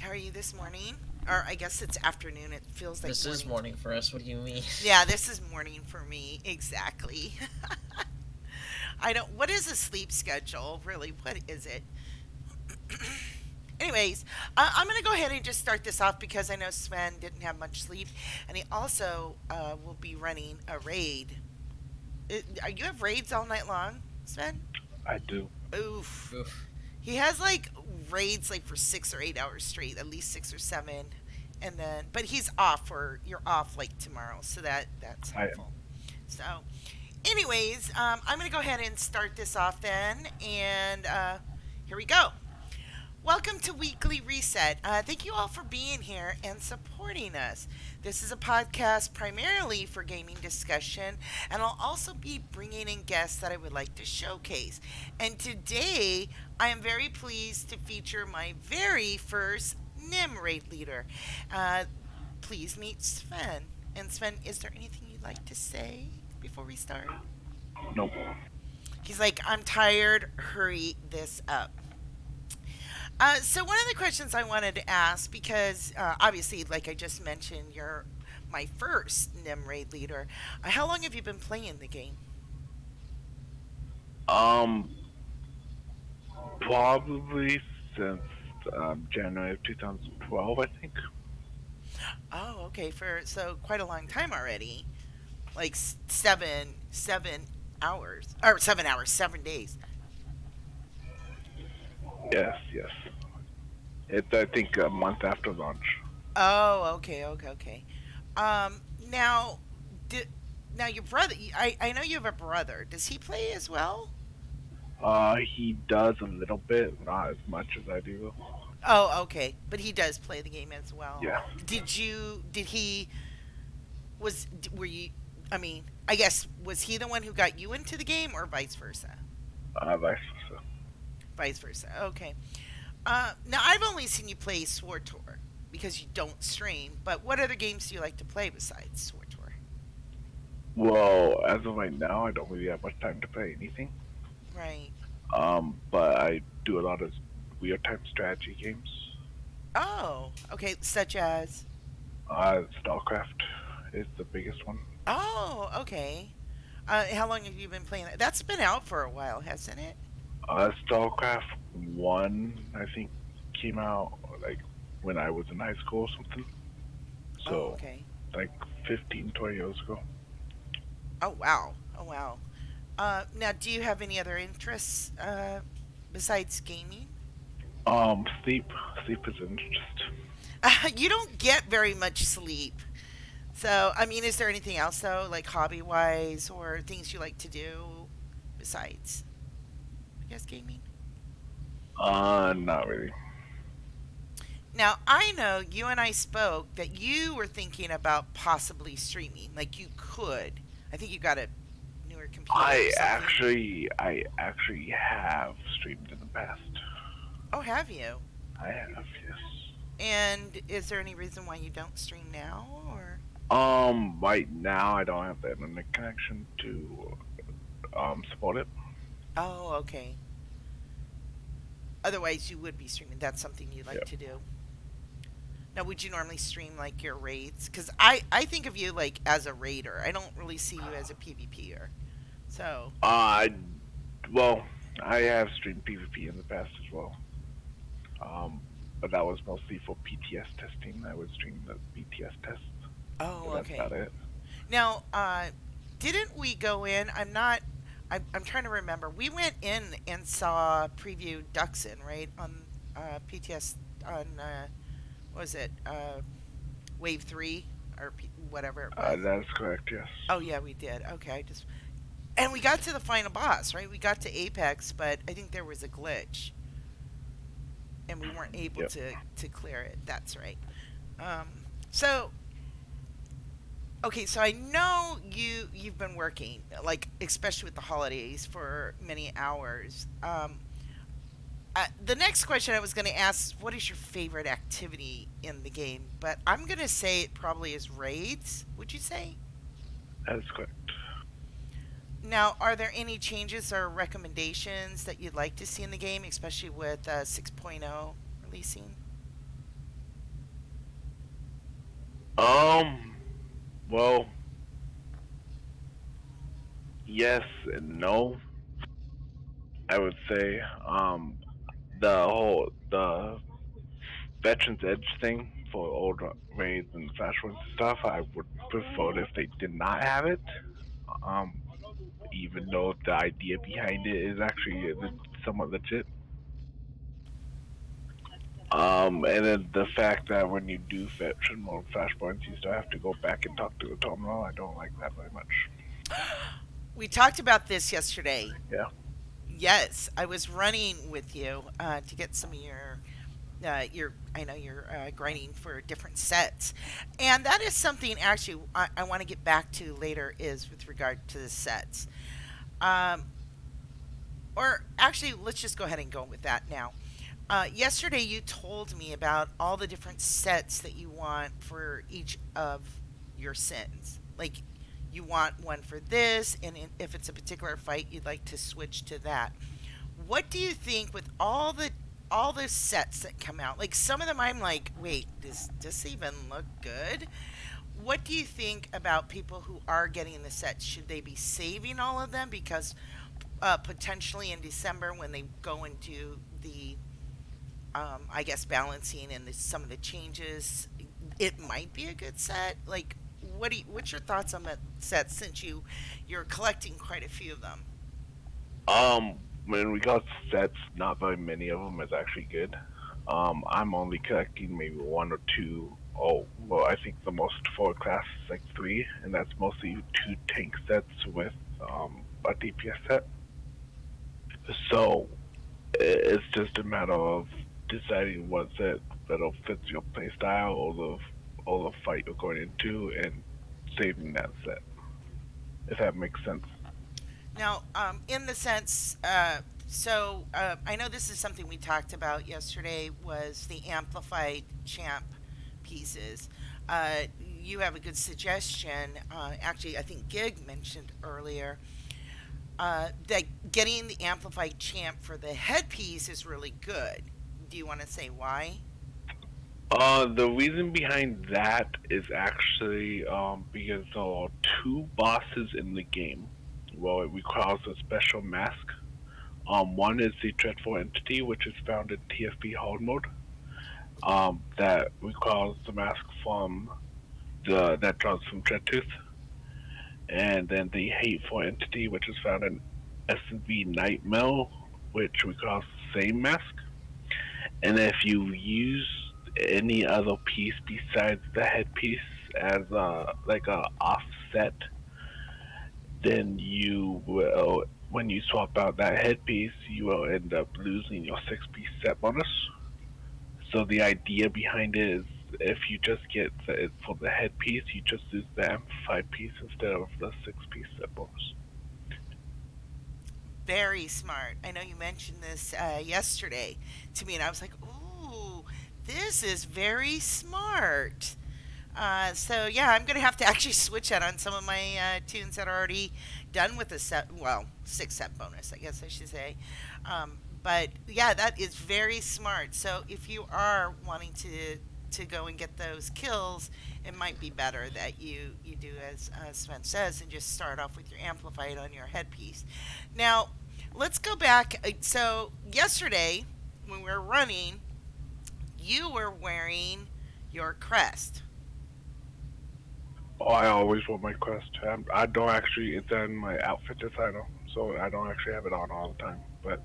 How are you this morning? Or I guess it's afternoon. It feels like This is morning. morning for us. What do you mean? Yeah, this is morning for me. Exactly. I don't. What is a sleep schedule? Really, what is it? Anyways, I'm going to go ahead and just start this off because I know Sven didn't have much sleep, and he also will be running a raid. Are you have raids all night long, Sven? I do. Oof. Oof. He has like raids like for 6 or 8 hours straight, at least 6 or 7, and then but he's off for you're off like tomorrow, so that's I am. helpful. So, anyways, I'm gonna go ahead and start this off then, and here we go. Welcome to Weekly Reset. Thank you all for being here and supporting us. This is a podcast primarily for gaming discussion, and I'll also be bringing in guests that I would like to showcase. And today, I am very pleased to feature my very first NIM raid leader. Uh, please meet Sven. And Sven, is there anything you'd like to say before we start? Nope. He's like, I'm tired. Hurry this up. So one of the questions I wanted to ask, because obviously, like I just mentioned, you're my first NIM raid leader. How long have you been playing the game? Um, Probably since January of 2012, I think. Oh, okay, for so quite a long time already. Like 7 hours, or 7 hours, 7 days. Yes, yes. It's I think a month after launch. Oh, okay, okay, okay. Now, di- now your brother. I know you have a brother. Does he play as well? He does a little bit, not as much as I do. Oh, okay, but he does play the game as well. Yeah, Did you? Did he? Were you? I mean, I guess was he the one who got you into the game, or vice versa? vice versa. Vice versa. Okay. Now I've only seen you play Sword Tour because you don't stream. But what other games do you like to play besides Sword Tour? Well, as of right now, I don't really have much time to play anything. Right. But I do a lot of real-time strategy games. Oh, okay. Such as. StarCraft is the biggest one. Oh, okay. How long have you been playing that? That's been out for a while, hasn't it? StarCraft 1, I think, came out like when I was in high school or something. Oh, So, okay. like 15, 20 years ago. Oh, wow. Oh, wow. Now, do you have any other interests besides gaming? Sleep. Sleep is an interest. You don't get very much sleep. So, I mean, is there anything else though, like hobby wise or things you like to do besides, I guess, gaming? Not really. Now, I know you and I spoke that you were thinking about possibly streaming, like you could. I think you got a newer computer or something. I actually have streamed in the past. Oh, have you? I have, yes. And is there any reason why you don't stream now or? Right now I don't have the internet connection to support it. Oh, okay. Otherwise, you would be streaming. That's something you like Yeah. to do. Now, would you normally stream like your raids? Because I think of you like as a raider. I don't really see you as a PvPer. So, Uh, well, I have streamed PvP in the past as well. But that was mostly for PTS testing. I would stream the PTS tests, oh, but that's okay. about it. Now, didn't we go in? I'm not. I'm trying to remember. We went in and saw preview Duxon right on PTS on what was it Wave 3 or whatever it was. That is correct, yes. Oh yeah, we did. Okay, I just and we got to the final boss, right? We got to Apex, but I think there was a glitch and we weren't able Yep. to clear it. That's right. So okay, so I know you've been working like especially with the holidays for many hours. The next question I was going to ask is what is your favorite activity in the game? But I'm going to say it probably is raids. Would you say? That is correct. Now, are there any changes or recommendations that you'd like to see in the game, especially with 6.0 releasing? Um, well, yes and no. I would say the Veterans Edge thing for old raids and flashpoints and stuff. I would prefer it if they did not have it. Um, even though the idea behind it is actually somewhat legit. And then the fact that when you do veteran mode flashpoints, you still have to go back and talk to the terminal. I don't like that very much. We talked about this yesterday. Yeah. Yes, I was running with you to get some of your. I know you're grinding for different sets, and that is something actually I want to get back to later. Is with regard to the sets, um, or actually, let's just go ahead and go with that now. Yesterday, you told me about all the different sets that you want for each of your sins. Like, you want one for this, and if it's a particular fight, you'd like to switch to that. What do you think with all the sets that come out? Like some of them, I'm like, wait, does this even look good? What do you think about people who are getting the sets? Should they be saving all of them because potentially in December when they go into the I guess balancing and some of the changes, it might be a good set. Like, what's your thoughts on that set since you're collecting quite a few of them? When we got sets, not very many of them is actually good. I'm only collecting maybe one or two. Oh, well, I think the most for class is like three, and that's mostly two tank sets with a DPS set. So it's just a matter of deciding what set that'll fit your playstyle or the fight you're going into and saving that set. If that makes sense. Now, in the sense, I know this is something we talked about yesterday was the amplified champ pieces. You have a good suggestion. Actually, I think Gig mentioned earlier that getting the amplified champ for the headpiece is really good. Do you want to say why? The reason behind that is actually because there are two bosses in the game. Well, it requires a special mask. One is the Dreadful Entity, which is found in TFP Hard mode. That requires the mask from the that draws from Dreadtooth, and then the Hateful Entity, which is found in S&V Nightmare, which requires the same mask. And if you use any other piece besides the headpiece as like a offset, then you will when you swap out that headpiece, you will end up losing your six-piece set bonus. So the idea behind it is if you just get it for the headpiece, you just use the amplified piece instead of the six-piece set bonus. Very smart. I know you mentioned this yesterday to me, and I was like, "Ooh, this is very smart." So yeah, I'm gonna have to actually switch out on some of my tunes that are already done with a set. Well, six set bonus, I guess I should say. But yeah, that is very smart. So if you are wanting to go and get those kills, it might be better that you do as Sven says and just start off with your amplified on your headpiece. Now, let's go back. So yesterday when we were running, you were wearing your crest. Oh, I always wear my crest. I don't actually. It's in my outfit designer, so I don't actually have it on all the time. But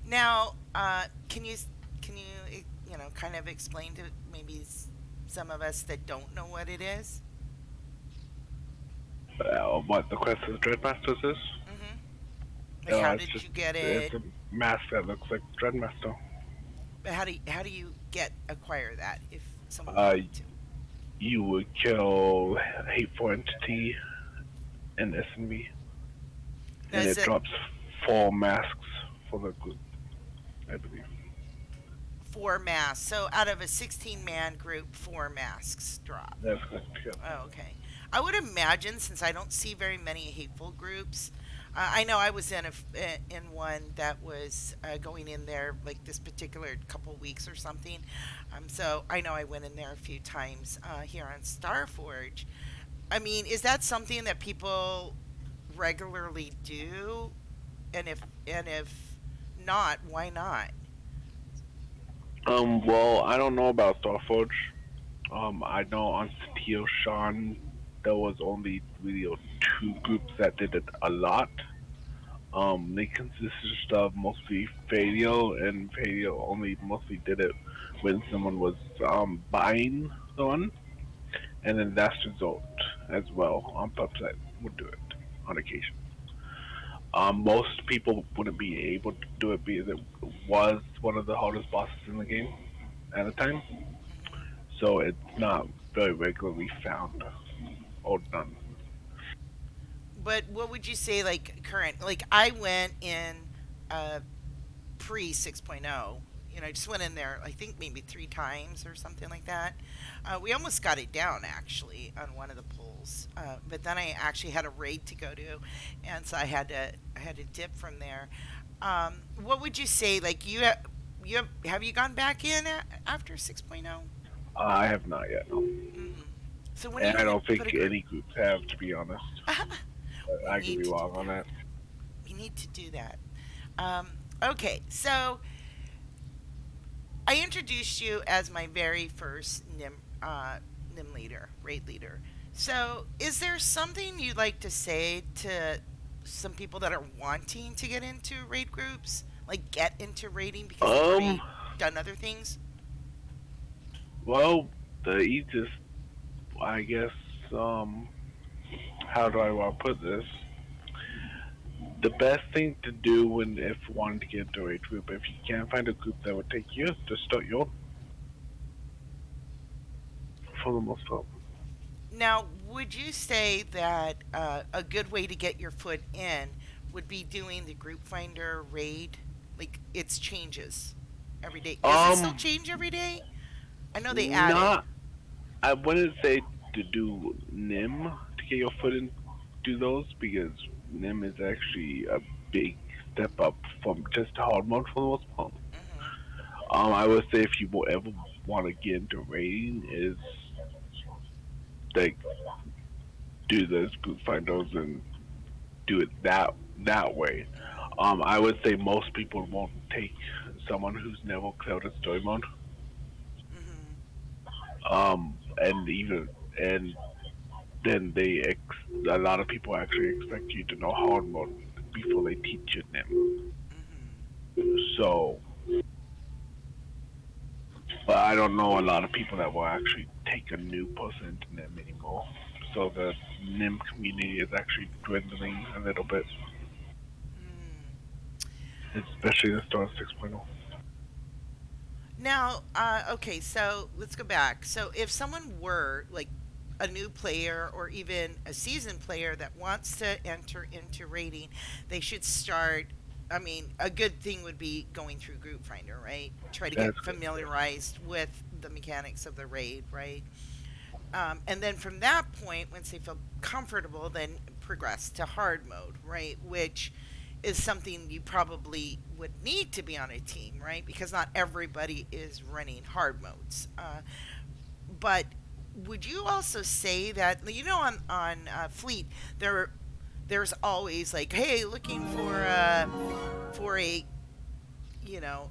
Now, can you kind of explain to maybe some of us that don't know what it is? what the crest of the Dreadmasters is? Mm-hmm. Like, how It's did just you get it's it? a mask that looks like Dreadmaster. How do you get acquire that if someone Uh, wanted to? you would kill Hateful Entity and SNV, Now, and is it it drops four masks for the group, I believe. four masks? So out of a 16-man group, four masks drop. That's correct. Yeah. Oh, okay. I would imagine since I don't see very many hateful groups, I know I was in one that was going in there like this particular couple weeks or something. So I know I went in there a few times here on Starforge. I mean, is that something that people regularly do? And if not, why not? Well, I don't know about Starforge. I know on Steel Sean there was only really two groups that did it a lot. They consisted of mostly Fadio, and Fadio only mostly did it when someone was buying someone, and then Last Resort as well on pubs that would do it on occasion. Most people wouldn't be able to do it because it was one of the hardest bosses in the game at the time, Hmm. so it's not very regularly found or done. But what would you say, like current? Like I went in uh, pre 6.0. You know, I just went in there, I think maybe three times or something like that. We almost got it down actually on one of the pulls, but then I actually had a raid to go to, and so I had to dip from there. What would you say? Like have you gone back in after 6.0? I have not yet, no. Mm-mm. So when are And you I going to don't think put a group? any groups have, to be honest. We I could need be to do wrong on that. that. We need to do that. Okay, so I introduced you as my very first NIM leader, raid leader. So, is there something you'd like to say to some people that are wanting to get into raid groups, like get into raiding because they've Um, already done other things? well, the easiest, I guess, um, how do I want to put this? The best thing to do when if wanting to get into a group, if you can't find a group that would take you, just start your own for the most part. Now, would you say that a good way to get your foot in would be doing the group finder raid? Like it's changes every day. Does it still Um, change every day? I know they added. not. I wouldn't say to do NIM to get your foot in, do those because NIM is actually a big step up from just hard mode for the most part. Hmm. I would say if you will ever want to get into raiding, is like do those group finders and do it that way. I would say most people won't take someone who's never cleared a story mode. Hmm. And even and then a lot of people actually expect you to know hard mode before they teach you them. Hmm. So, but I don't know a lot of people that will actually take a new person into NIM anymore. So the NIM community is actually dwindling a little bit, Hmm. especially the start of 6.0. Now, okay, so let's go back. So, if someone were like a new player or even a seasoned player that wants to enter into raiding, they should start. I mean, a good thing would be going through Group Finder, right? Try to That's get good. Yes. familiarized with the mechanics of the raid, right? And then from that point, once they feel comfortable, then progress to hard mode, right? Which is something you probably would need to be on a team, right? Because not everybody is running hard modes. But would you also say that on Fleet there's always like, hey, looking for a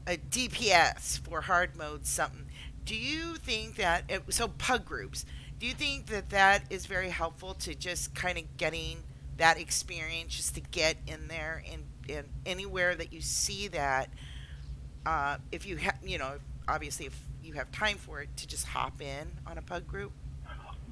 a DPS for hard mode something. Do you think that so pug groups? Do you think that that is very helpful to just kind of getting that experience, just to get in there and anywhere that you see that if you have obviously if you have time for it to just hop in on a pug group.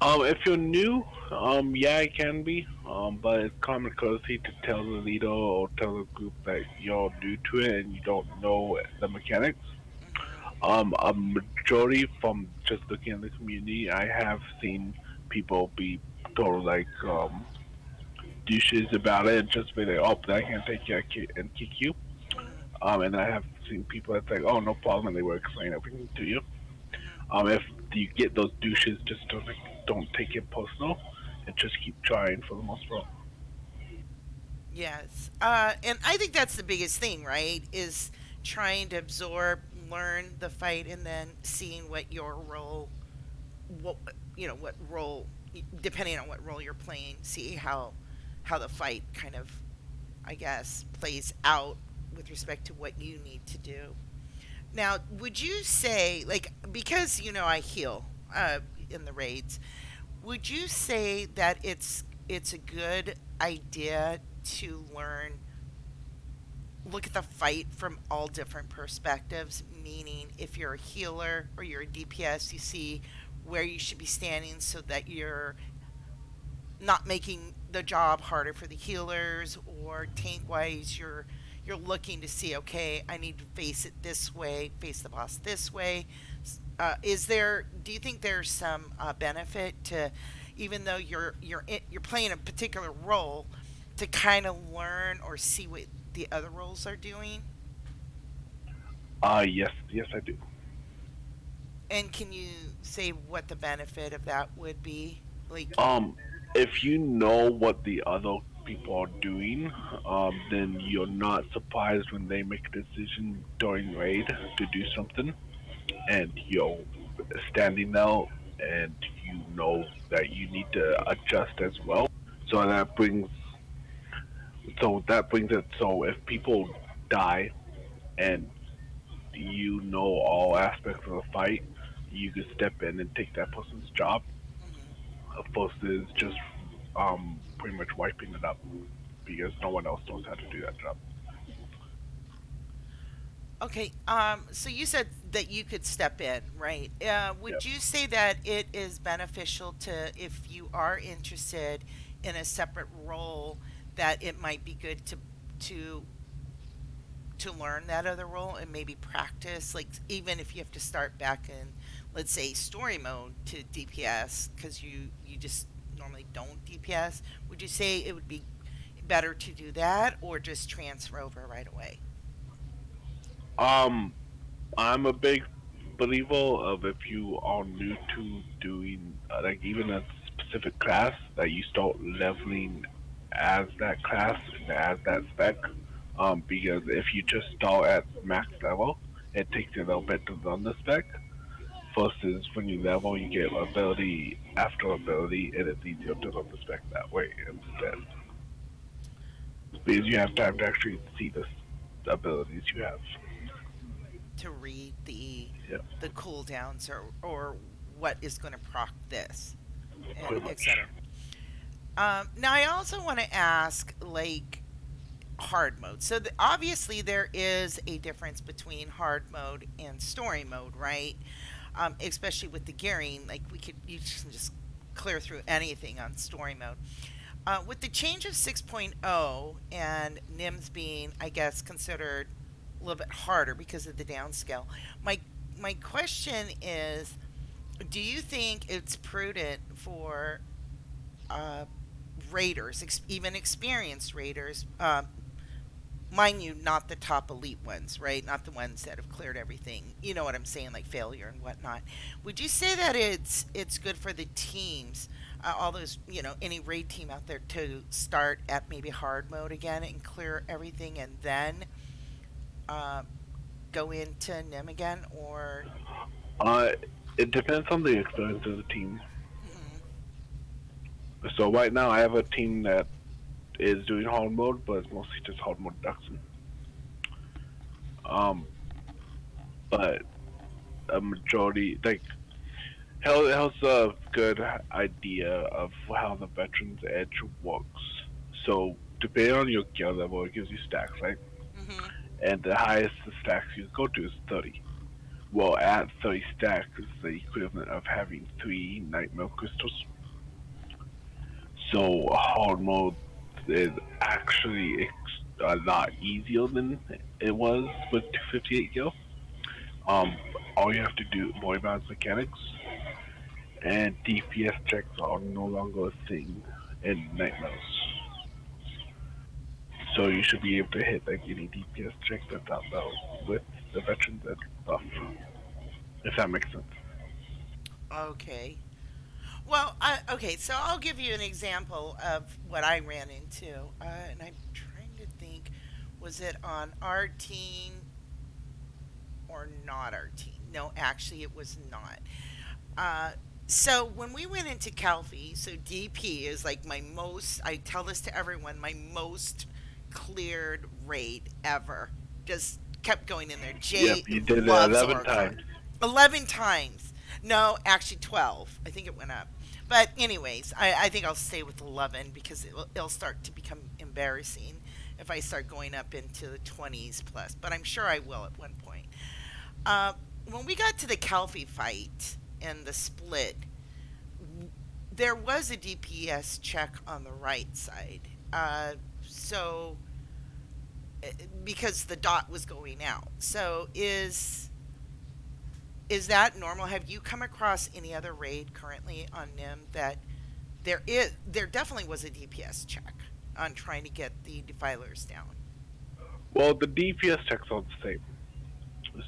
If you're new, yeah, it can be. But it's common courtesy to tell the leader or tell the group that you're new to it and you don't know the mechanics. Mhm. A majority from just looking at the community, I have seen people be told like douches about it and just be like, oh, I can't take you and kick you. Mhm. And I have seen people that's like, oh, no problem, and they will explain everything to you. Mhm. If you get those douches, just don't take it personal, and just keep trying for the most part. Yes. And I think that's the biggest thing, right? Is trying to absorb, learn the fight, and then seeing what your role, what what role, depending on what role you're playing, see how the fight kind of, I guess, plays out with respect to what you need to do. Now, would you say, like, because I heal in the raids, would you say that it's a good idea to look at the fight from all different perspectives? Meaning, if you're a healer or you're a DPS, you see where you should be standing so that you're not making the job harder for the healers, or tank wise you're looking to see, okay, I need to face it this way, face the boss this way. Is there Do you think there's some benefit to, even though you're playing a particular role, to kind of learn or see what the other roles are doing? Yes, yes, I do. And can you say what the benefit of that would be, like? Um, if you know what the other people are doing, then you're not surprised when they make a decision during raid to do something, and you're standing there, and you know that you need to adjust as well. So that brings it. So if people die and you know all aspects of the fight, you can step in and take that person's job Mhm. versus just pretty much wiping it up because no one else knows how to do that job. Okay, so you said that you could step in, right? Yeah. Would you say that it is beneficial to, if you are interested in a separate role, that it might be good to to learn that other role and maybe practice, like even if you have to start back in, let's say, story mode to DPS, because you just normally don't DPS? Would you say it would be better to do that or just transfer over right away? Um, I'm a big believer of if you are new to doing like even a specific class that you start leveling as that class and as that spec. Because if you just start at max level, it takes you a little bit to learn the spec. Versus when you level, you get ability after ability, and it's easier to learn the spec that way instead. Because you have time to actually see the abilities you have. To read Yeah, the cooldowns, or what is going to proc this, and pretty much. etc. Now I also want to ask, like, hard mode. So obviously there is a difference between hard mode and story mode, right? Especially with the gearing, like you can just clear through anything on story mode. With the change of 6.0 and NIMS being, I guess, considered a little bit harder because of the downscale, my my question is, do you think it's prudent for uh, raiders, even experienced raiders, mind you, not the top elite ones, right? Not the ones that have cleared everything. You know what I'm saying, like failure and whatnot. Would you say that it's good for the teams, all those, any raid team out there, to start at maybe hard mode again and clear everything, and then uh, go into NIM again, or? Uh, it depends on the experience of the team. Mhm. So right now, I have a team that is doing hard mode, but it's mostly just hard mode Duxon. Um, but a majority, like, hell's a good idea of how the Veterans Edge works. So depending on your gear level, it gives you stacks, right? Mhm. And the highest the stacks you go to is 30. Well, at 30 stacks is the equivalent of having 3 Nightmare Crystals. So hard mode is actually a lot easier than it was with 258 gil. All you have to do worry about is mechanics, and DPS checks are no longer a thing in Nightmares. So you should be able to hit like any DPS check that's out there with the Veterans Ed buff, if that makes sense. Okay. Well, okay, so I'll give you an example of what I ran into, and I'm Was it on our team or not our team? No, actually, it was not. Uh, so when we went into Calfee, so DP is like my most, I tell this to everyone, my most cleared raid ever. Just kept going in there. Yep, Jay you did it loves 11 Orcar. times. 11 times. No, actually 12. I think it went up. But, anyways, I think I'll stay with 11 because it'll start to become embarrassing if I start going up into the 20s plus. But I'm sure I will at one point. Uh, when we got to the Calfee fight and the split, there was a DPS check on the right side. So uh, because the dot was going out. So is that normal? Have you come across any other raid currently on NIM that there definitely was a DPS check on trying to get the defilers down? Well, the DPS checks are the same.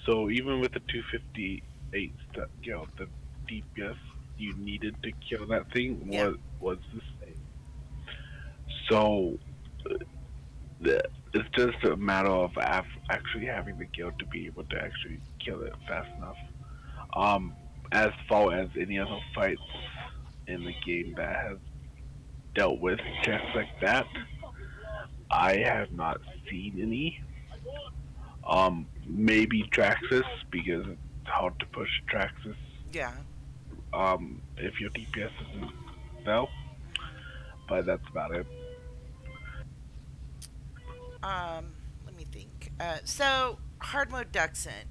So even with the 258 the DPS you needed to kill that thing Yeah. was the same. So uh, it's just a matter of actually having the guild to be able to actually kill it fast enough. Um, as far as any other fights in the game that has dealt with checks like that, I have not seen any. Maybe Traxxas because it's hard to push Traxxas. Yeah. If your DPS isn't well, but that's about it. Let me think. So hard mode Duxon,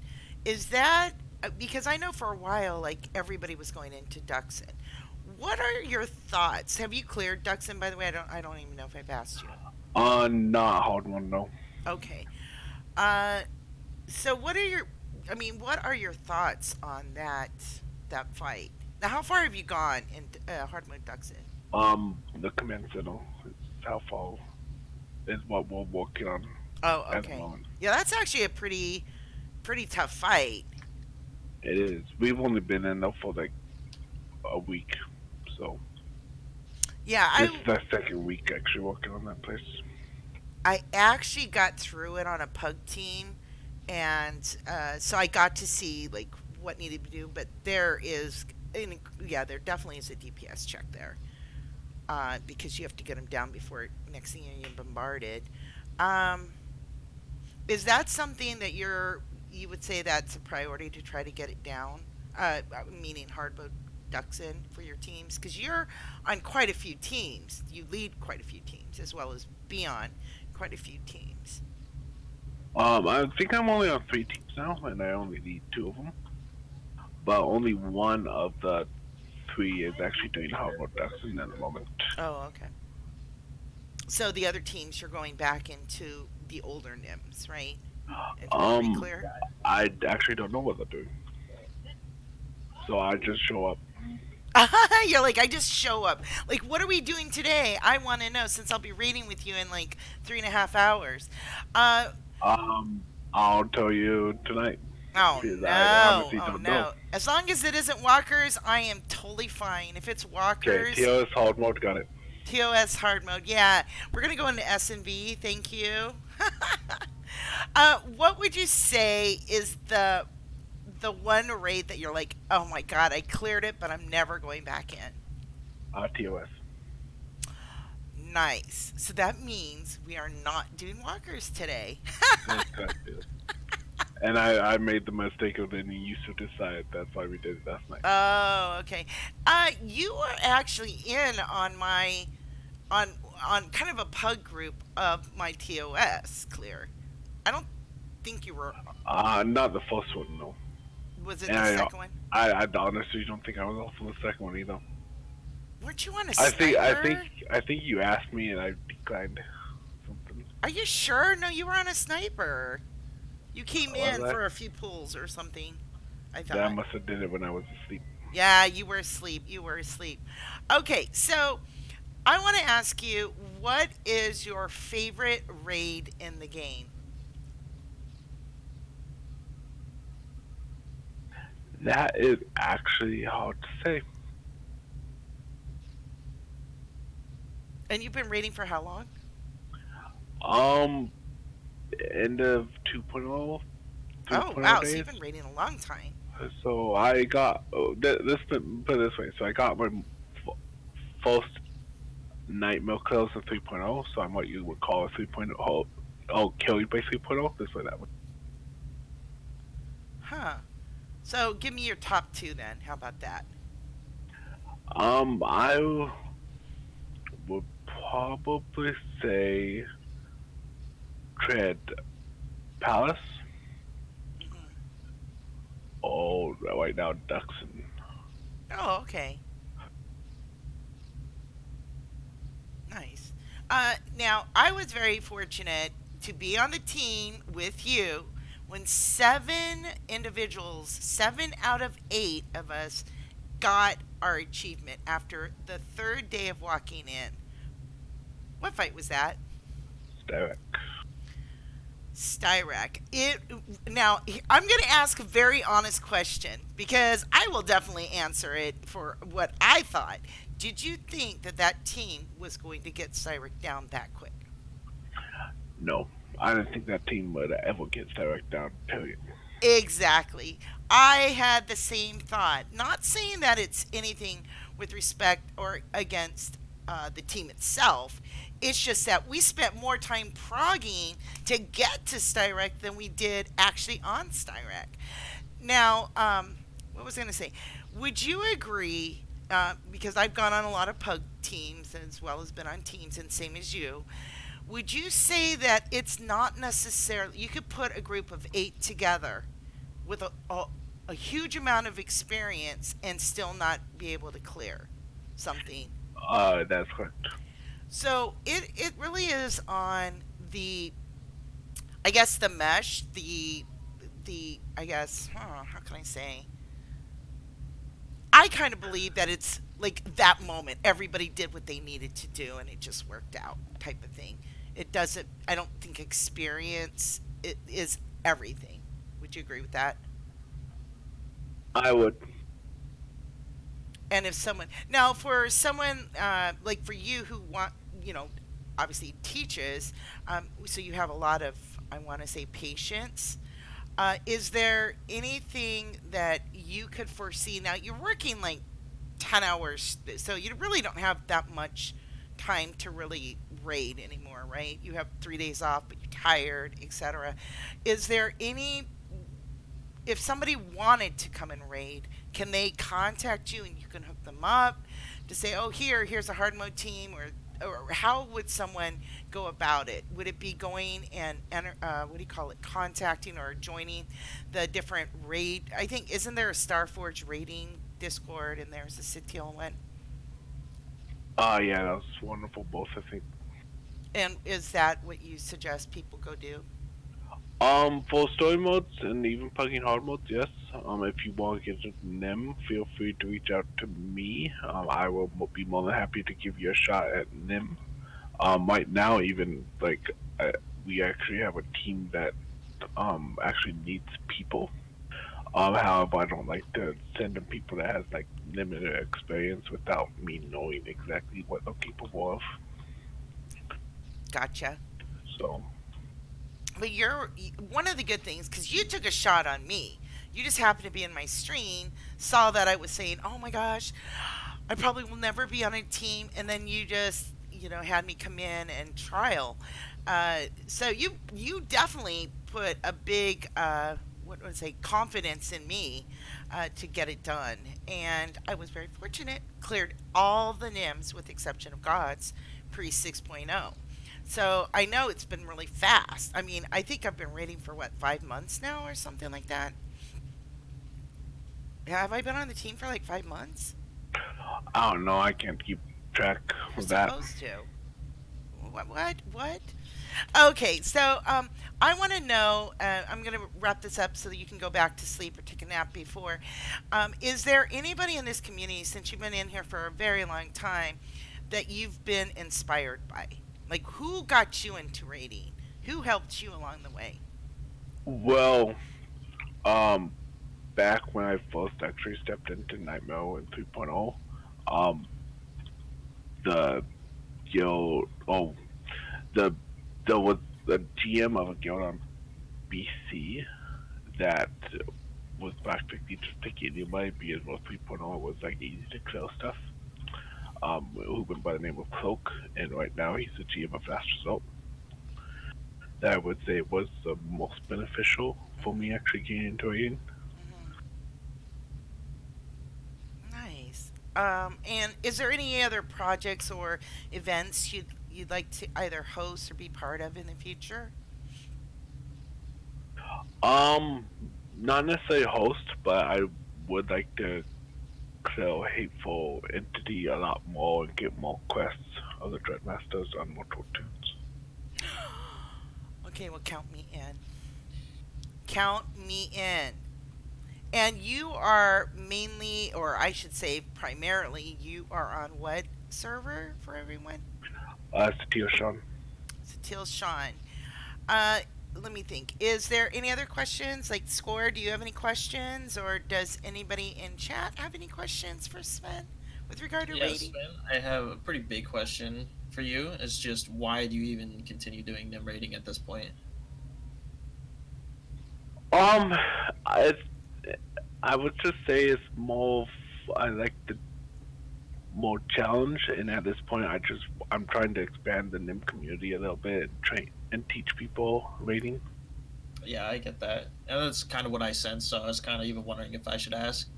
is that because I know for a while like everybody was going into Duxon. What are your thoughts? Have you cleared Duxon, by the way? I don't even know if I've asked you. Not a hard one though. Okay. Uh, so what are your I mean, what are your thoughts on that fight? Now, how far have you gone in hard mode Duxon? The command center is how far is what we're working on Oh, at the okay. moment. Yeah, that's actually a pretty tough fight. It is. We've only been in there for like a week, so Yeah, this I is our second week actually working on that place. I actually got through it on a pug team, and so I got to see like what needed to do. But yeah, there definitely is a DPS check there because you have to get them down before next thing you get bombarded. Um, is that something that you would say that's a priority to try to get it down? Meaning hard mode ducks in for your teams because you're on quite a few teams. You lead quite a few teams as well as be on quite a few teams. I think I'm only on 3 teams now, and I only need 2 of them. But only one of the 3 is actually doing hard mode Dustin at the moment. Oh, okay. So the other teams, you're going back into the older NIMS, right? And doing Um, re-clear. I actually don't know what they're doing, so I just show up. You're like, I just show up. Like, what are we doing today? I want to know since I'll be reading with you in like 3.5 hours. Uh, I'll tell you tonight oh because I no, honestly oh don't know. no. As long as it isn't walkers, I am totally fine. If it's Okay, walkers, TOS hard mode got it. TOS hard mode. Yeah, we're gonna go into S&V. Thank you. What would you say is the one raid that you're like, oh my god, I cleared it, but I'm never going back in? TOS. Nice. So that means we are not doing walkers today. That's correct. Yes. And I made the mistake of letting you to decide. That's why we did it last night. Oh, okay. You are actually in on my on on kind of a pug group of my TOS clear. I don't think you were. Not the first one, no. Was it And the second one? I honestly don't think I was off on the second one either. Weren't you on a I think I think sniper? I think you asked me and I declined something. Are you sure? No, you were on a sniper. You came Was in I? for a few pulls or something. I Then I thought. must have did it when I was asleep. Yeah, you were asleep. You were asleep. Okay, so I want to ask you, what is your favorite raid in the game? That is actually hard to say. And you've been raiding for how long? Um, end of 2.0, Oh 3.0 wow, so you've days. been raiding a long time. So I got this put it this way. So I got my first night milk kills in 3.0. So I'm what you would call a 3.0. Oh, kill you by 3.0. This way that way. Huh. So give me your top two then. How about that? I would probably say Tread Palace. Hmm. Oh, right now Duxon. Oh, okay. Nice. Now, I was very fortunate to be on the team with you when seven individuals, 7 out of 8 of us, got our achievement after the third day of walking in. What fight was that? Derek. Styrac. It now. I'm going to ask a very honest question because I will definitely answer it for what I thought. Did you think that that team was going to get Styrac down that quick? No, I didn't think that team would ever get Derek down. Period. Exactly. I had the same thought. Not saying that it's anything with respect or against the team itself. It's just that we spent more time progging to get to Styrek than we did actually on Styrek. Now, what was I going to say? Would you agree? Because I've gone on a lot of pug teams as well as been on teams, and same as you. Would you say that it's not necessarily you could put a group of 8 together with a huge amount of experience and still not be able to clear something? That's correct. So it really is on the I guess the mesh the I guess how can I say I kind of believe that it's like that moment everybody did what they needed to do and it just worked out type of thing. It doesn't I don't think experience it is everything. Would you agree with that? I would. And if someone now for someone like for you who want you know obviously teaches so you have a lot of I want to say patience. Is there anything that you could foresee now you're working like 10 hours so you really don't have that much time to really raid anymore, right? You have 3 days off but you're tired, etc. Is there any if somebody wanted to come and raid, can they contact you and you can hook them up to say, "Oh, here's a hard mode team," or how would someone go about it? Would it be going and what do you call it, contacting or joining the different raid? I think isn't there a Starforge raiding Discord and there's a Citil one? Yeah, that was wonderful. Both, I think. And is that what you suggest people go do? For story modes and even plugging hard modes, yes. If you want to get into NIM, feel free to reach out to me. I will be more than happy to give you a shot at NIM. Right now, even like we actually have a team that actually needs people. However, I don't like to send them people that has like limited experience without me knowing exactly what they're capable of. Gotcha. So, But you're one of the good things because you took a shot on me. You just happened to be in my stream, saw that I was saying, "Oh my gosh, I probably will never be on a team," and then you just had me come in and trial. So you definitely put a big what would I say confidence in me to get it done, and I was very fortunate. Cleared all the NIMS with the exception of God's pre 6.0. So I know it's been really fast. I mean, I think I've been rating for what 5 months now or something like that. Have I been on the team for like 5 months? I don't know. I can't keep track You're of that. supposed to. What? Okay, so I want to know. I'm going to wrap this up so that you can go back to sleep or take a nap before. Is there anybody in this community since you've been in here for a very long time that you've been inspired by? Like, who got you into rating? Who helped you along the way? Well, um, back when I first actually stepped into Nightmare in 3.0, um, the guild, oh, the there was a GM of a guild on BC that was practically just pick anybody because most people know it was like easy to kill stuff. Who went by the name of Cloak, and right now he's the GM of Fast Result. That I would say was the most beneficial for me Mhm. actually getting into a game. Mhm. Nice. And is there any other projects or events you'd like to either host or be part of in the future? Um, Not necessarily host, but I would like to kill hateful entity a lot more and get more quests of the Dreadmasters on Mortal Tunes. Okay, well, count me in. Count me in. And you are mainly, or I should say primarily, you are on what server for everyone? Satya Sean. Satil Sean. Uh, Let me think. Is there any other questions? Like Score, do you have any questions? Or does anybody in chat have any questions for Sven with regard to Yes, rating? Sven, I have a pretty big question for you. It's just why do you even continue doing nim rating at this point? Um, I I would just say it's more. I like the more challenge, and at this point, I'm trying to expand the NIM community a little bit and train and teach people rating. Yeah, I get that. And that's kind of what I sense, so I was kind of even wondering if I should ask.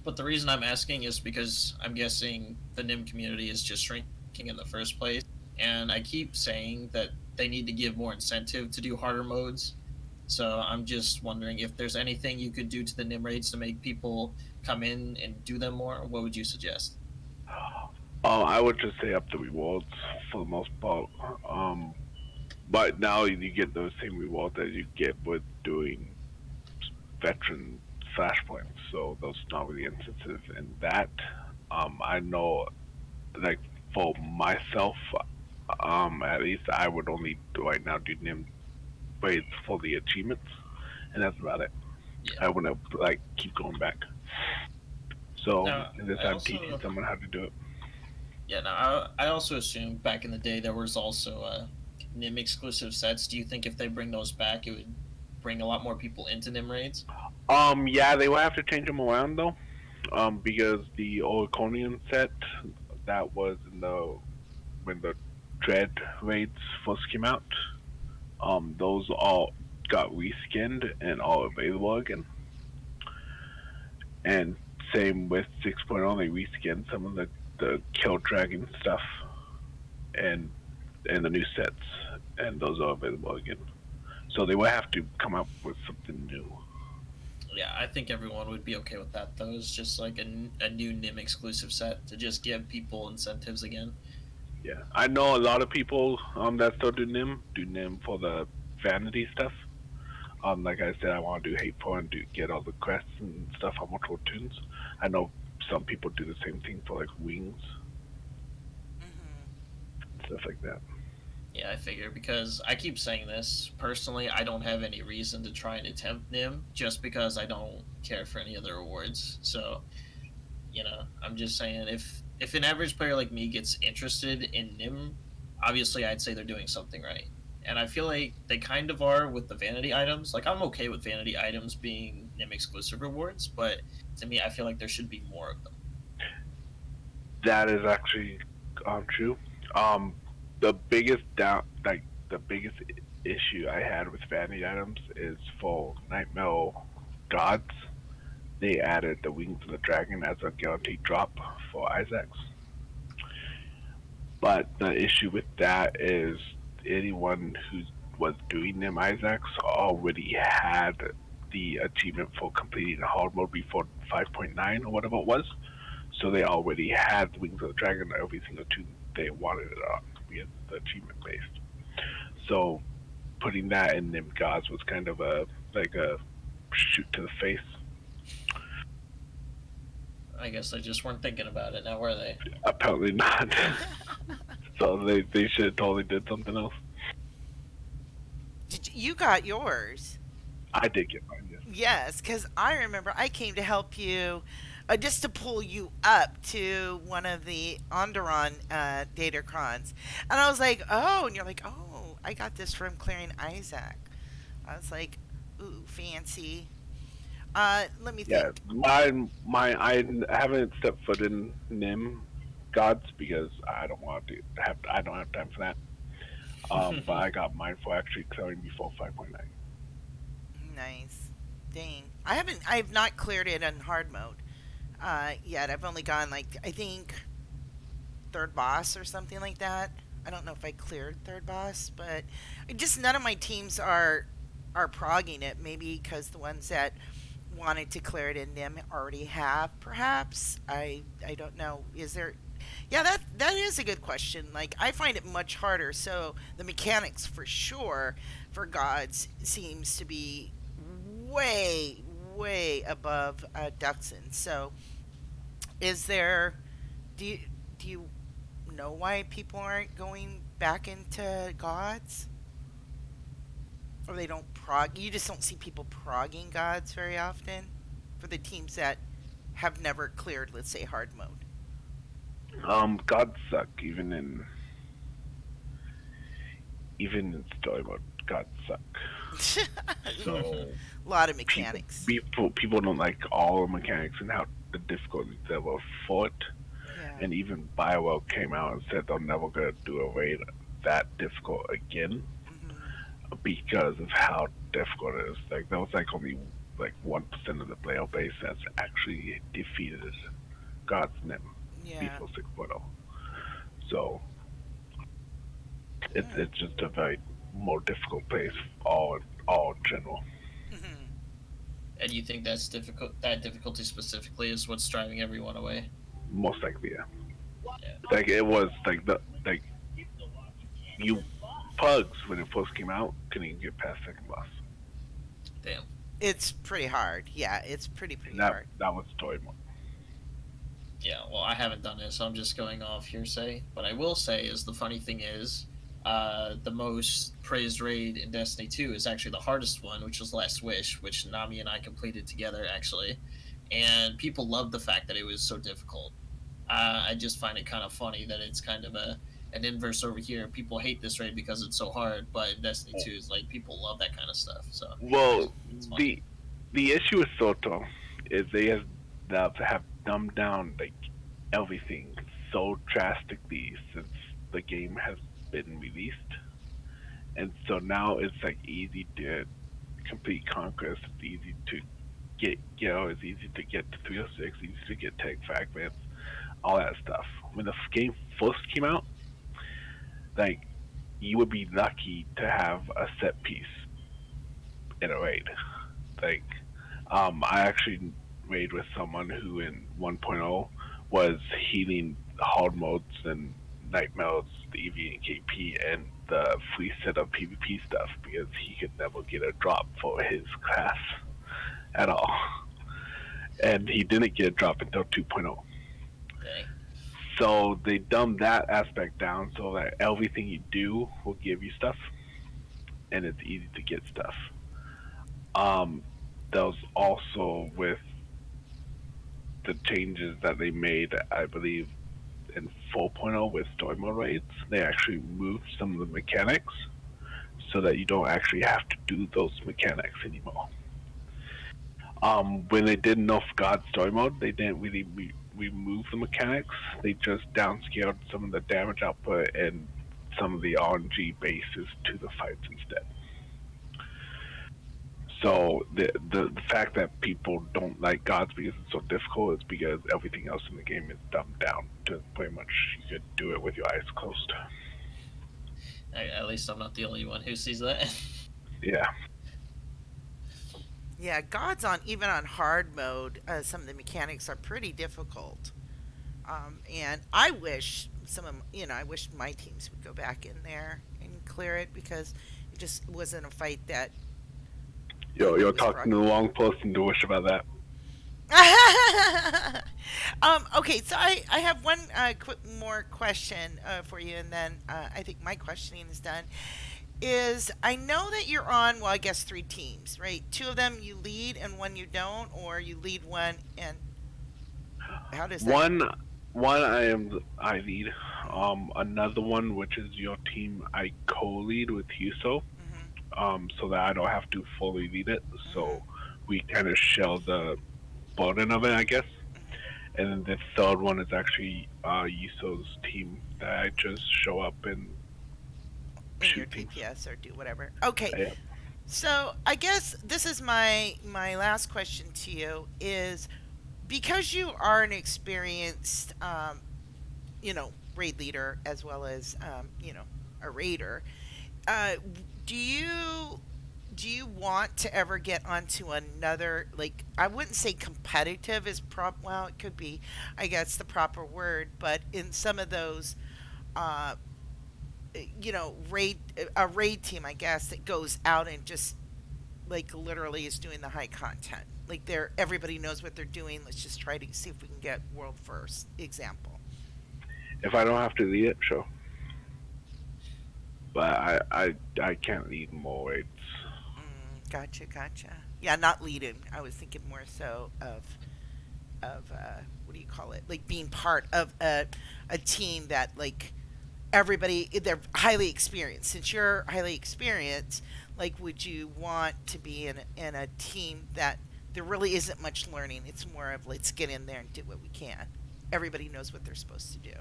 But the reason I'm asking is because I'm guessing the nim community is just shrinking in the first place. And I keep saying that they need to give more incentive to do harder modes. So I'm just wondering if there's anything you could do to the nim raids to make people come in and do them more. What would you suggest? I would just say up the rewards for the most part. Um, but now you get those same rewards that you get with doing veteran flashpoints, so those are not really instances in that. I know, like for myself, at least I would only right now do NIM raids for the achievements, and that's about it. Yeah. I wouldn't like keep going back. So Now, in this, I I'm teaching also someone how to do it. Yeah, no, I also assumed back in the day there was also Nim exclusive sets. Do you think if they bring those back, it would bring a lot more people into Nim raids? Yeah, they will have to change them around though, because the Oriconian set that was in the when the Dread raids first came out, those all got reskinned and all available again. And same with 6.0, they reskinned some of the Kill Dragon stuff and the new sets, and those are available again. So they will have to come up with something new. Yeah, I think everyone would be okay with that though. It's just like a new Nim exclusive set to just give people incentives again. Yeah, I know a lot of people that still do Nim for the vanity stuff. Like I said, I want to do hateful and get all the crests and stuff on multiple tunes. I know some people do the same thing for like wings Hmm. and stuff like that. Yeah, I figure because I keep saying this personally, I don't have any reason to try and attempt Nim just because I don't care for any other awards. So I'm just saying if an average player like me gets interested in Nim, obviously I'd say they're doing something right. And I feel like they kind of are with the vanity items. Like I'm okay with vanity items being Nim exclusive rewards, but to me I feel like there should be more of them. That is actually true. Um, the biggest like the biggest issue I had with vanity items is for Nightmare gods. They added the wings of the dragon as a guaranteed drop for Isaacs. But the issue with that is anyone who was doing them Isaacs already had the achievement for completing the hard mode before 5.9 or whatever it was. So they already had Wings of the Dragon every single tune they wanted it on because the achievement based. So putting that in Nim Gods was kind of a like a shoot to the face. I guess they just weren't thinking about it now, were they? Apparently not. So they should have totally did something else. You got yours? I did get mine, yes. Yes, because I remember I came to help you, just to pull you up to one of the Onderon Datacrons. And I was like, oh, and you're like, oh. I got this from clearing Isaac. I was like, ooh, fancy. Let me Yeah, think. I haven't stepped foot in Nim gods because I don't have time for that. But I got mine for actually clearing before 5.9. Nice. Dang. I have not cleared it in hard mode yet. I've only gone like, I think third boss or something like that. I don't know if I cleared third boss, but just none of my teams are progging it. Maybe because the ones that wanted to clear it in NIM already have, perhaps. I don't know. Is there? Yeah, that is a good question. Like I find it much harder. So the mechanics for sure for gods seems to be way above Duxon. So is there? Do you do you know why people aren't going back into gods? Or they don't prog. You just don't see people progging gods very often for the teams that have never cleared, let's say, hard mode. Gods suck even in story mode. Gods suck. So A lot of people mechanics. people don't like all the mechanics and how the difficulty level for it. Yeah. And even Biowell came out and said they're never gonna do a raid that difficult again Hmm. because of how difficult it is. Like that was like only like 1% of the player base that's actually defeated God's name Yeah. before 6.0. So Hmm. it's just a very more difficult place all in general. Hmm. And you think that's difficult? That difficulty specifically is what's driving everyone away. Most likely, yeah. Yeah. Like it was like you pugs when it first came out couldn't even get past second boss. Damn. It's pretty hard. Yeah, it's pretty And that hard. that was story mode. Yeah. Well, I haven't done it, so I'm just going off hearsay. What I will say is the funny thing is, the most praised raid in Destiny 2 is actually the hardest one, which was Last Wish, which Nami and I completed together actually, and people loved the fact that it was so difficult. I just find it kind of funny that it's kind of an inverse over here. People hate this raid because it's so hard, but in Destiny 2 is like people love that kind of stuff. So Well, it's funny. the the issue with Soto is have dumbed down like everything so drastically since the game has been released, and so now it's like easy to complete conquest. It's easy to it's easy to get to 306, easy to get tag fragments, all that stuff. When the game first came out, like you would be lucky to have a set piece in a raid. Like, I actually raid with someone who in 1.0 was healing hard modes and night modes, the EV and KP, and the free set of PvP stuff because he could never get a drop for his class at all. And he didn't get a drop until 2.0. Dang. So they dumbed that aspect down so that everything you do will give you stuff and it's easy to get stuff. Um, that was also with the changes that they made, I believe, in 4.0 with story mode raids. They actually moved some of the mechanics so that you don't actually have to do those mechanics anymore. When they did Enough God story mode, they didn't really remove the mechanics. They just downscaled some of the damage output and some of the RNG bases to the fights instead. So the fact that people don't like gods because it's so difficult is because everything else in the game is dumbed down to pretty much you could do it with your eyes closed. At least I'm not the only one who sees that. Yeah. Yeah, gods on even on hard mode, some of the mechanics are pretty difficult. And I wish I wish my teams would go back in there and clear it because it just wasn't a fight that You're was talking to progging. the wrong person to wish about that. Okay, so I have one quick more question for you, and then I think my questioning is done. Is I know that you're on, well, I guess three teams, right? Two of them you lead and one you don't, or you lead one and how does that? One one I lead. Another one, which is your team, I co-lead with Yuso, Mhm. so that I don't have to fully lead it. Mhm. So we kind of share the burden of it, I guess. Mhm. And then the third one is actually Yuso's team that I just show up and In your shoot things. DPS or do whatever. Okay. Yeah. So I guess this is my last question to you is because you are an experienced raid leader as well as a raider. Uh, do you want to ever get onto another, like, I wouldn't say competitive is well, it could be, I guess, the proper word, but in some of those uh raid, a raid team, I guess, that goes out and just like literally is doing the high content, like they're everybody knows what they're doing, let's just try to see if we can get world first example. If I don't have to lead it, sure. But I can't lead more raids. Gotcha, gotcha. Yeah, not leading, I was thinking more so of what do you call it, like being part of a team that, like, everybody, they're highly experienced. Since you're highly experienced, like, would you want to be in a team that there really isn't much learning, it's more of let's get in there and do what we can, everybody knows what they're supposed to do.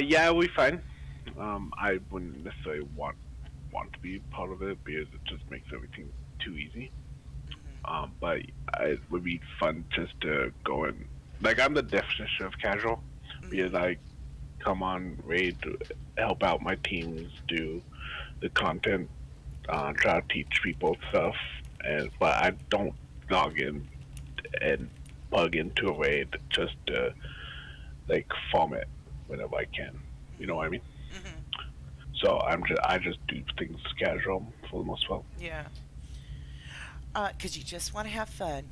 Yeah, we fine. I wouldn't necessarily want to be part of it because it just makes everything too easy. Hmm. But it would be fun just to go and like I'm the definition of casual because Hmm. I come on raid to help out my teams do the content, try to teach people stuff, and but I don't log in and plug into a raid just to like farm it whenever I can. You know what I mean? Hmm. Hmm. So I just do things casual for the most part, Yeah, because you just want to have fun.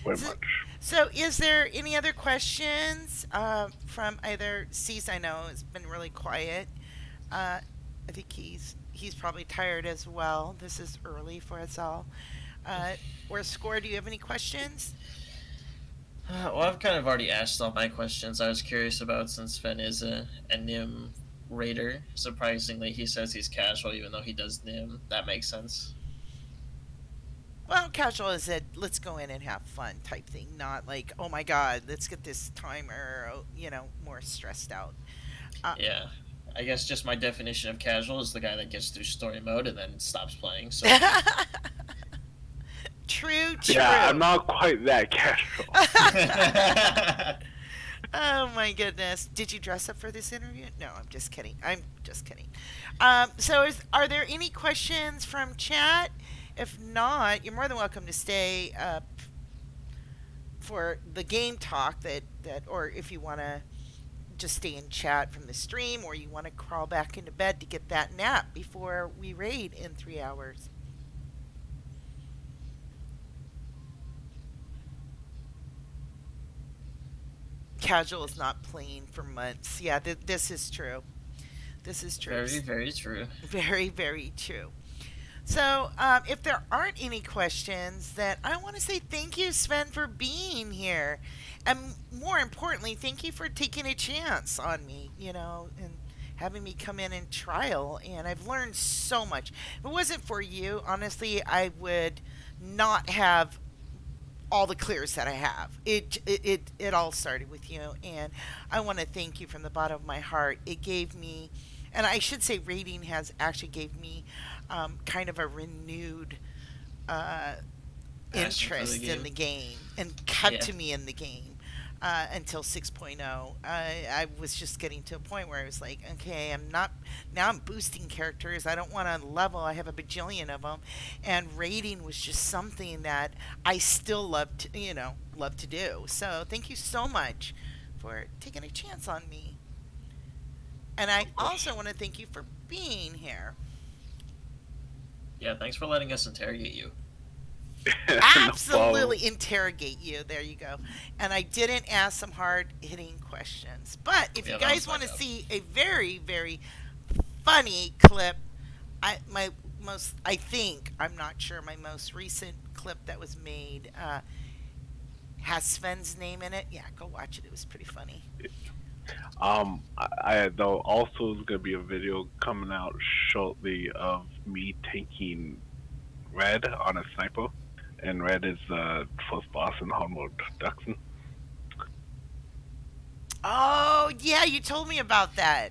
very So, much. so is there any other questions from either Cease? I know it's been really quiet. I think he's probably tired as well. This is early for us all. Or Score, do you have any questions? Well, I've kind of already asked all my questions I was curious about since Sven is a Nim raider. Surprisingly, he says he's casual even though he does Nim. That makes sense. Well, casual is a let's go in and have fun type thing, not like, oh my god, let's get this timer, more stressed out. Uh, Yeah. I guess just my definition of casual is the guy that gets through story mode and then stops playing, so. true, Yeah, I'm true. not quite that casual. Oh my goodness. Did you dress up for this interview? No, I'm just kidding. I'm just kidding. Are there any questions from chat? If not, you're more than welcome to stay for the game talk or if you want to just stay in chat from the stream, or you want to crawl back into bed to get that nap before we raid in 3 hours. Casual is not playing for months. Yeah, this is true. This is true. Very, very true. Very, very true. So, if there aren't any questions, then I want to say thank you, Sven, for being here. And more importantly, thank you for taking a chance on me, and having me come in and trial. And I've learned so much. If it wasn't for you, honestly, I would not have all the clears that I have. It all started with you, and I want to thank you from the bottom of my heart. It gave me, and I should say, rating has actually gave me kind of a renewed uh, Passion for the interest in game. the game and kept Yeah. to me in the game until 6.0. I was just getting to a point where I was like, okay, I'm not, now I'm boosting characters. I don't want to level. I have a bajillion of them. And raiding was just something that I still love to do. So thank you so much for taking a chance on me. And I Of course. also want to thank you for being here. Yeah, thanks for letting us interrogate you. No problem. Absolutely interrogate you. There you go. And I didn't ask some hard hitting questions. But if you Yeah, that was guys my want to job. see a very, very funny clip, I think, I'm not sure, my most recent clip that was made has Sven's name in it. Yeah, go watch it. It was pretty funny. though also is gonna be a video coming out shortly of me tanking Red on a sniper, and Red is the first boss in hard mode Duxon. Oh, yeah, you told me about that.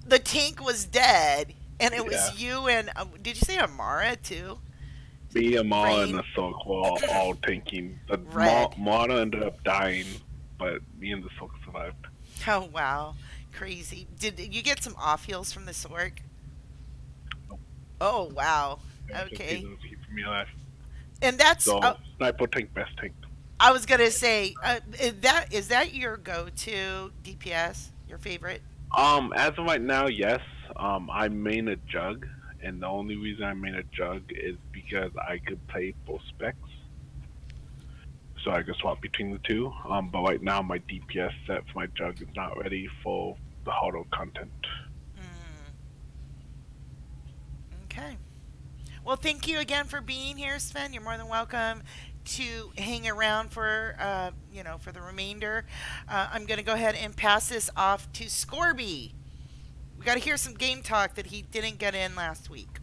The tank was dead, and it Yeah, was you and did you say Amara too? me, Amar, and Rain, the Silk were all tanking. The red. Mara ended up dying, but me and the Silk survived. Oh wow, crazy. Did you get some off heals from this orc? Nope, Oh wow. I just Okay. needed to keep me alive. And that's So sniper tank, best tank. I was gonna say is that your go-to DPS? Your favorite? As of right now, yes. I main a jug, and the only reason I main a jug is because I could play both specs, so I could swap between the two. But right now my DPS set for my jug is not ready for the auto content. Mm, okay. Well, thank you again for being here, Sven. You're more than welcome to hang around for for the remainder. I'm gonna go ahead and pass this off to Scorby. We got to hear some game talk that he didn't get in last week.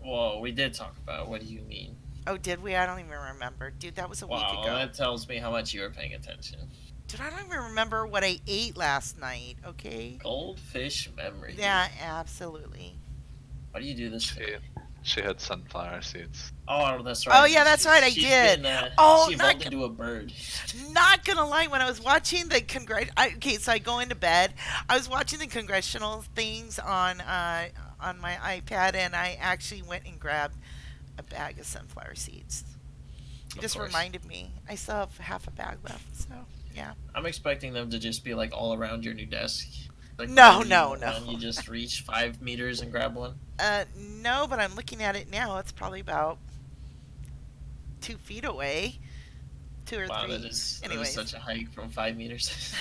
Whoa, we did talk about. What do you mean? Oh, did we? I don't even remember. Dude, that was a week Wow, ago. that tells me how much you were paying attention. Dude, I don't even remember what I ate last night, okay? Goldfish memory. Yeah, absolutely. Why do you do this to me? She had sunflower seeds. Oh, that's Oh, right. yeah, that's right, I She's did. Been, Oh, she evolved into a bird. not gonna lie, when I was watching the okay, so I go into bed. I was watching the congressional things on my iPad, and I actually went and grabbed a bag of sunflower seeds. You Of just course. reminded me. I still have half a bag left, so yeah. I'm expecting them to just be like all around your new desk. Like No, whenever you no, want no. one, you just reach 5 meters and grab one. No, but I'm looking at it now. It's probably about 2 feet away, two or Wow, three. that is Anyways. such a hike from 5 meters.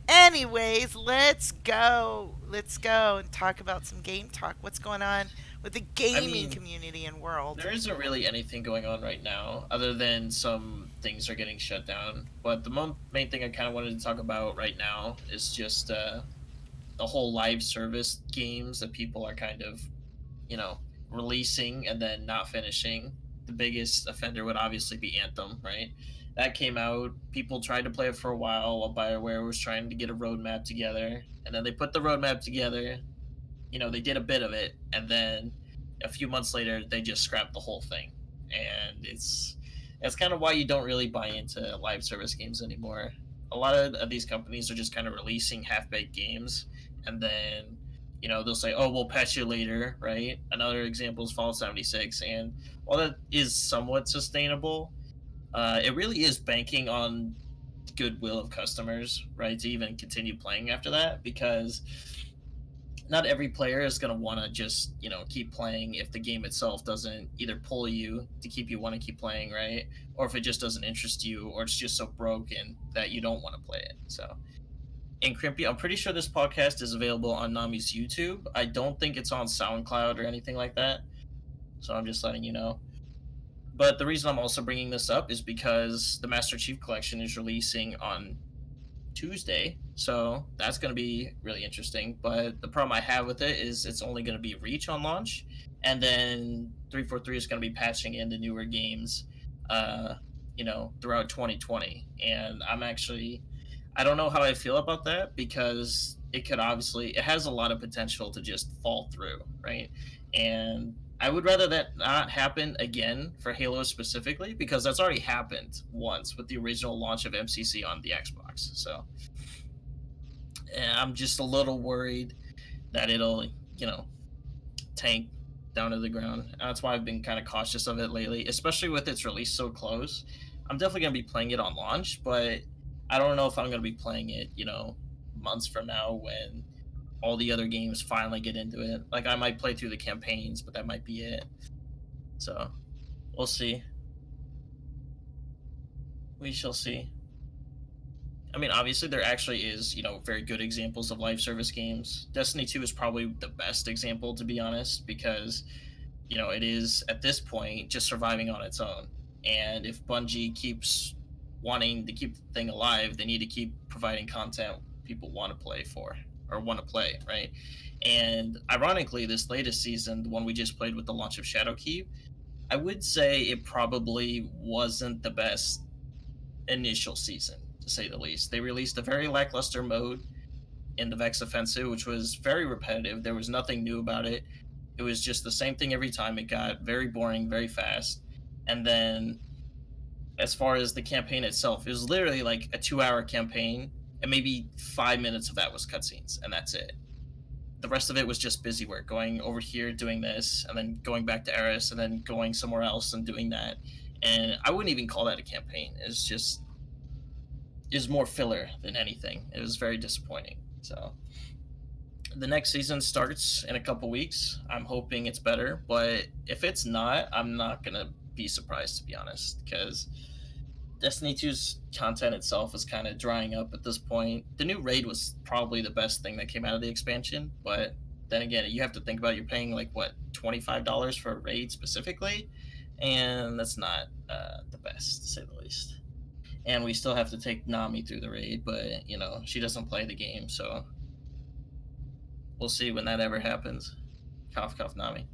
Anyways, let's go. Let's go and talk about some game talk. What's going on with the I gaming mean, community and world? there isn't really anything going on right now, other than some things are getting shut down. But the main thing I kind of wanted to talk about right now is just the whole live service games that people are kind of, you know, releasing and then not finishing. The biggest offender would obviously be Anthem, right? That came out. People tried to play it for a while BioWare was trying to get a roadmap together. And then they put the roadmap together. They did a bit of it. And then a few months later, they just scrapped the whole thing. And that's kind of why you don't really buy into live service games anymore. A lot of these companies are just kind of releasing half baked games, and then they'll say, "Oh, we'll patch you later," right? Another example is Fallout 76, and while that is somewhat sustainable, it really is banking on goodwill of customers, right, to even continue playing after that, because not every player is going to want to just keep playing if the game itself doesn't either pull you to keep you want to keep playing, right, or if it just doesn't interest you, or it's just so broken that you don't want to play it. So, and Crimpy, I'm pretty sure this podcast is available on Nami's YouTube. I don't think it's on SoundCloud or anything like that, so I'm just letting you know. But the reason I'm also bringing this up is because the Master Chief Collection is releasing on Tuesday, so that's going to be really interesting. But the problem I have with it is it's only going to be Reach on launch, and then 343 is going to be patching in the newer games, throughout 2020. And I don't know how I feel about that, because it has a lot of potential to just fall through, right? And I would rather that not happen again for Halo specifically, because that's already happened once with the original launch of MCC on the Xbox. So I'm just a little worried that it'll, tank down to the ground. That's why I've been kind of cautious of it lately, especially with its release so close. I'm definitely going to be playing it on launch, but I don't know if I'm going to be playing it, months from now when all the other games finally get into it. Like, I might play through the campaigns, but that might be it. So we'll see. We shall see. I mean, obviously, there actually is, very good examples of live service games. Destiny 2 is probably the best example, to be honest, because, it is, at this point, just surviving on its own. And if Bungie keeps wanting to keep the thing alive, they need to keep providing content people want to play for or want to play, right? And ironically, this latest season, the one we just played with the launch of Shadowkeep, I would say it probably wasn't the best initial season, to say the least. They released a very lackluster mode in the Vex Offensive, which was very repetitive. There was nothing new about it. It was just the same thing every time. It got very boring very fast. And then, as far as the campaign itself, it was literally like a 2-hour campaign, and maybe 5 minutes of that was cutscenes, and that's it. The rest of it was just busy work, going over here, doing this, and then going back to Eris, and then going somewhere else and doing that. And I wouldn't even call that a campaign. It's just is more filler than anything. It was very disappointing. So the next season starts in a couple weeks. I'm hoping it's better, but if it's not, I'm not gonna be surprised, to be honest, because Destiny 2's content itself is kind of drying up at this point. The new raid was probably the best thing that came out of the expansion, but then again, you have to think about you're paying like what, $25 for a raid specifically, and that's not the best, to say the least. And we still have to take Nami through the raid, but she doesn't play the game, so we'll see when that ever happens. Cough, cough, Nami.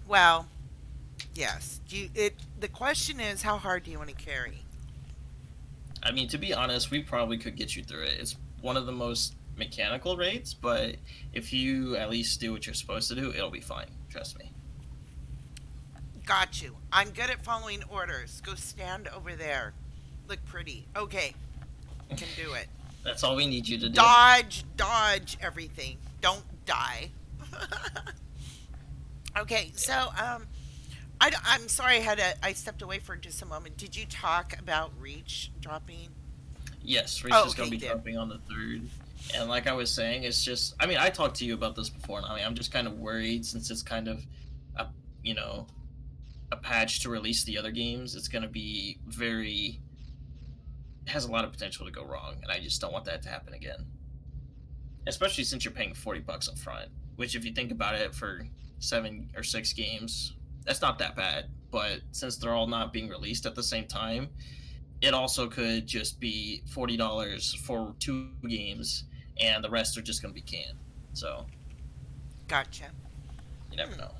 Well, yes. The question is, how hard do you want to carry? I mean, to be honest, we probably could get you through it. It's one of the most mechanical raids, but if you at least do what you're supposed to do, it'll be fine. Trust me. Got you. I'm good at following orders. Go stand over there. Look pretty. Okay, can do it. That's all we need you to do. Dodge everything. Don't die. Okay, so I'm sorry I stepped away for just a moment. Did you talk about Reach dropping? Yes, Reach Oh, is going okay, to be you did. dropping on the 3rd. And like I was saying, it's just, I mean, I talked to you about this before, and I'm just kind of worried since it's kind of a, you know, a patch to release the other games. It's going to be very, has a lot of potential to go wrong, and I just don't want that to happen again. Especially since you're paying $40 up front, which if you think about it for 7 or 6 games, that's not that bad. But since they're all not being released at the same time, it also could just be $40 for 2 games, and the rest are just going to be canned. So Gotcha. you never know.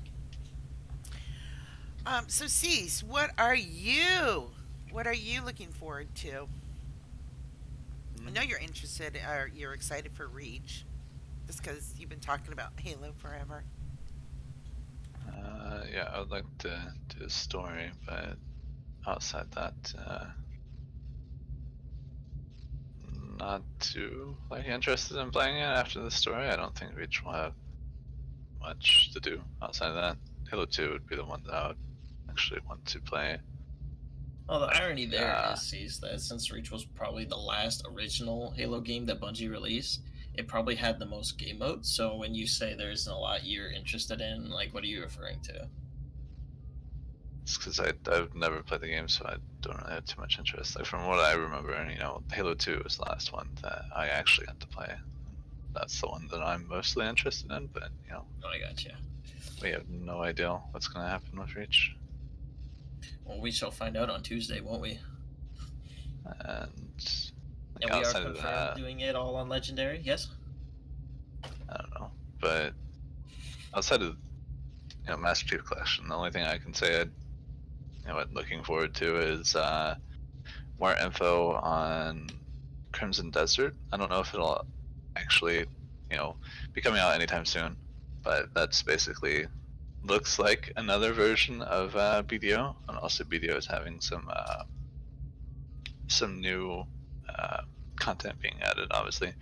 So Cease, what are you looking forward to? I know you're interested, or you're excited for Reach, just because you've been talking about Halo forever. Yeah, I would like to do a story, but outside that, not too interested in playing it after the story. I don't think Reach will have much to do outside of that. Halo 2 would be the one that I would actually want to play. Well, the irony there Yeah. is that since Reach was probably the last original Halo game that Bungie released, it probably had the most game modes. So when you say there isn't a lot you're interested in, like, what are you referring to? It's because I've never played the game, so I don't really have too much interest. Like from what I remember, Halo 2 was the last one that I actually got to play. That's the one that I'm mostly interested in, but Oh, I gotcha. we have no idea what's going to happen with Reach. Well, we shall find out on Tuesday, won't we? And And we are outside of confirmed that, doing it all on Legendary, yes? I don't know. But outside of Master Chief Collection, the only thing I can say I'm looking forward to is more info on Crimson Desert. I don't know if it'll actually be coming out anytime soon, but that's basically looks like another version of BDO, and also BDO is having some new content being added. Obviously,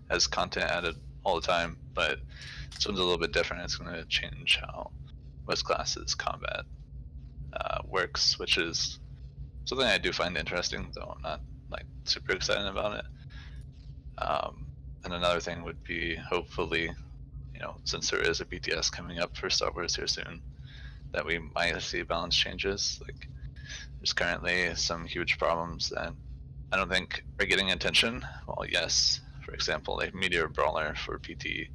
has content added all the time, but this one's a little bit different. It's going to change how most classes combat works, which is something I do find interesting, though I'm not super excited about it. And another thing would be hopefully, since there is a BTS coming up for Star Wars here soon, that we might see balance changes. Like there's currently some huge problems that I don't think are getting attention. Well, yes, for example, a Meteor Brawler for PT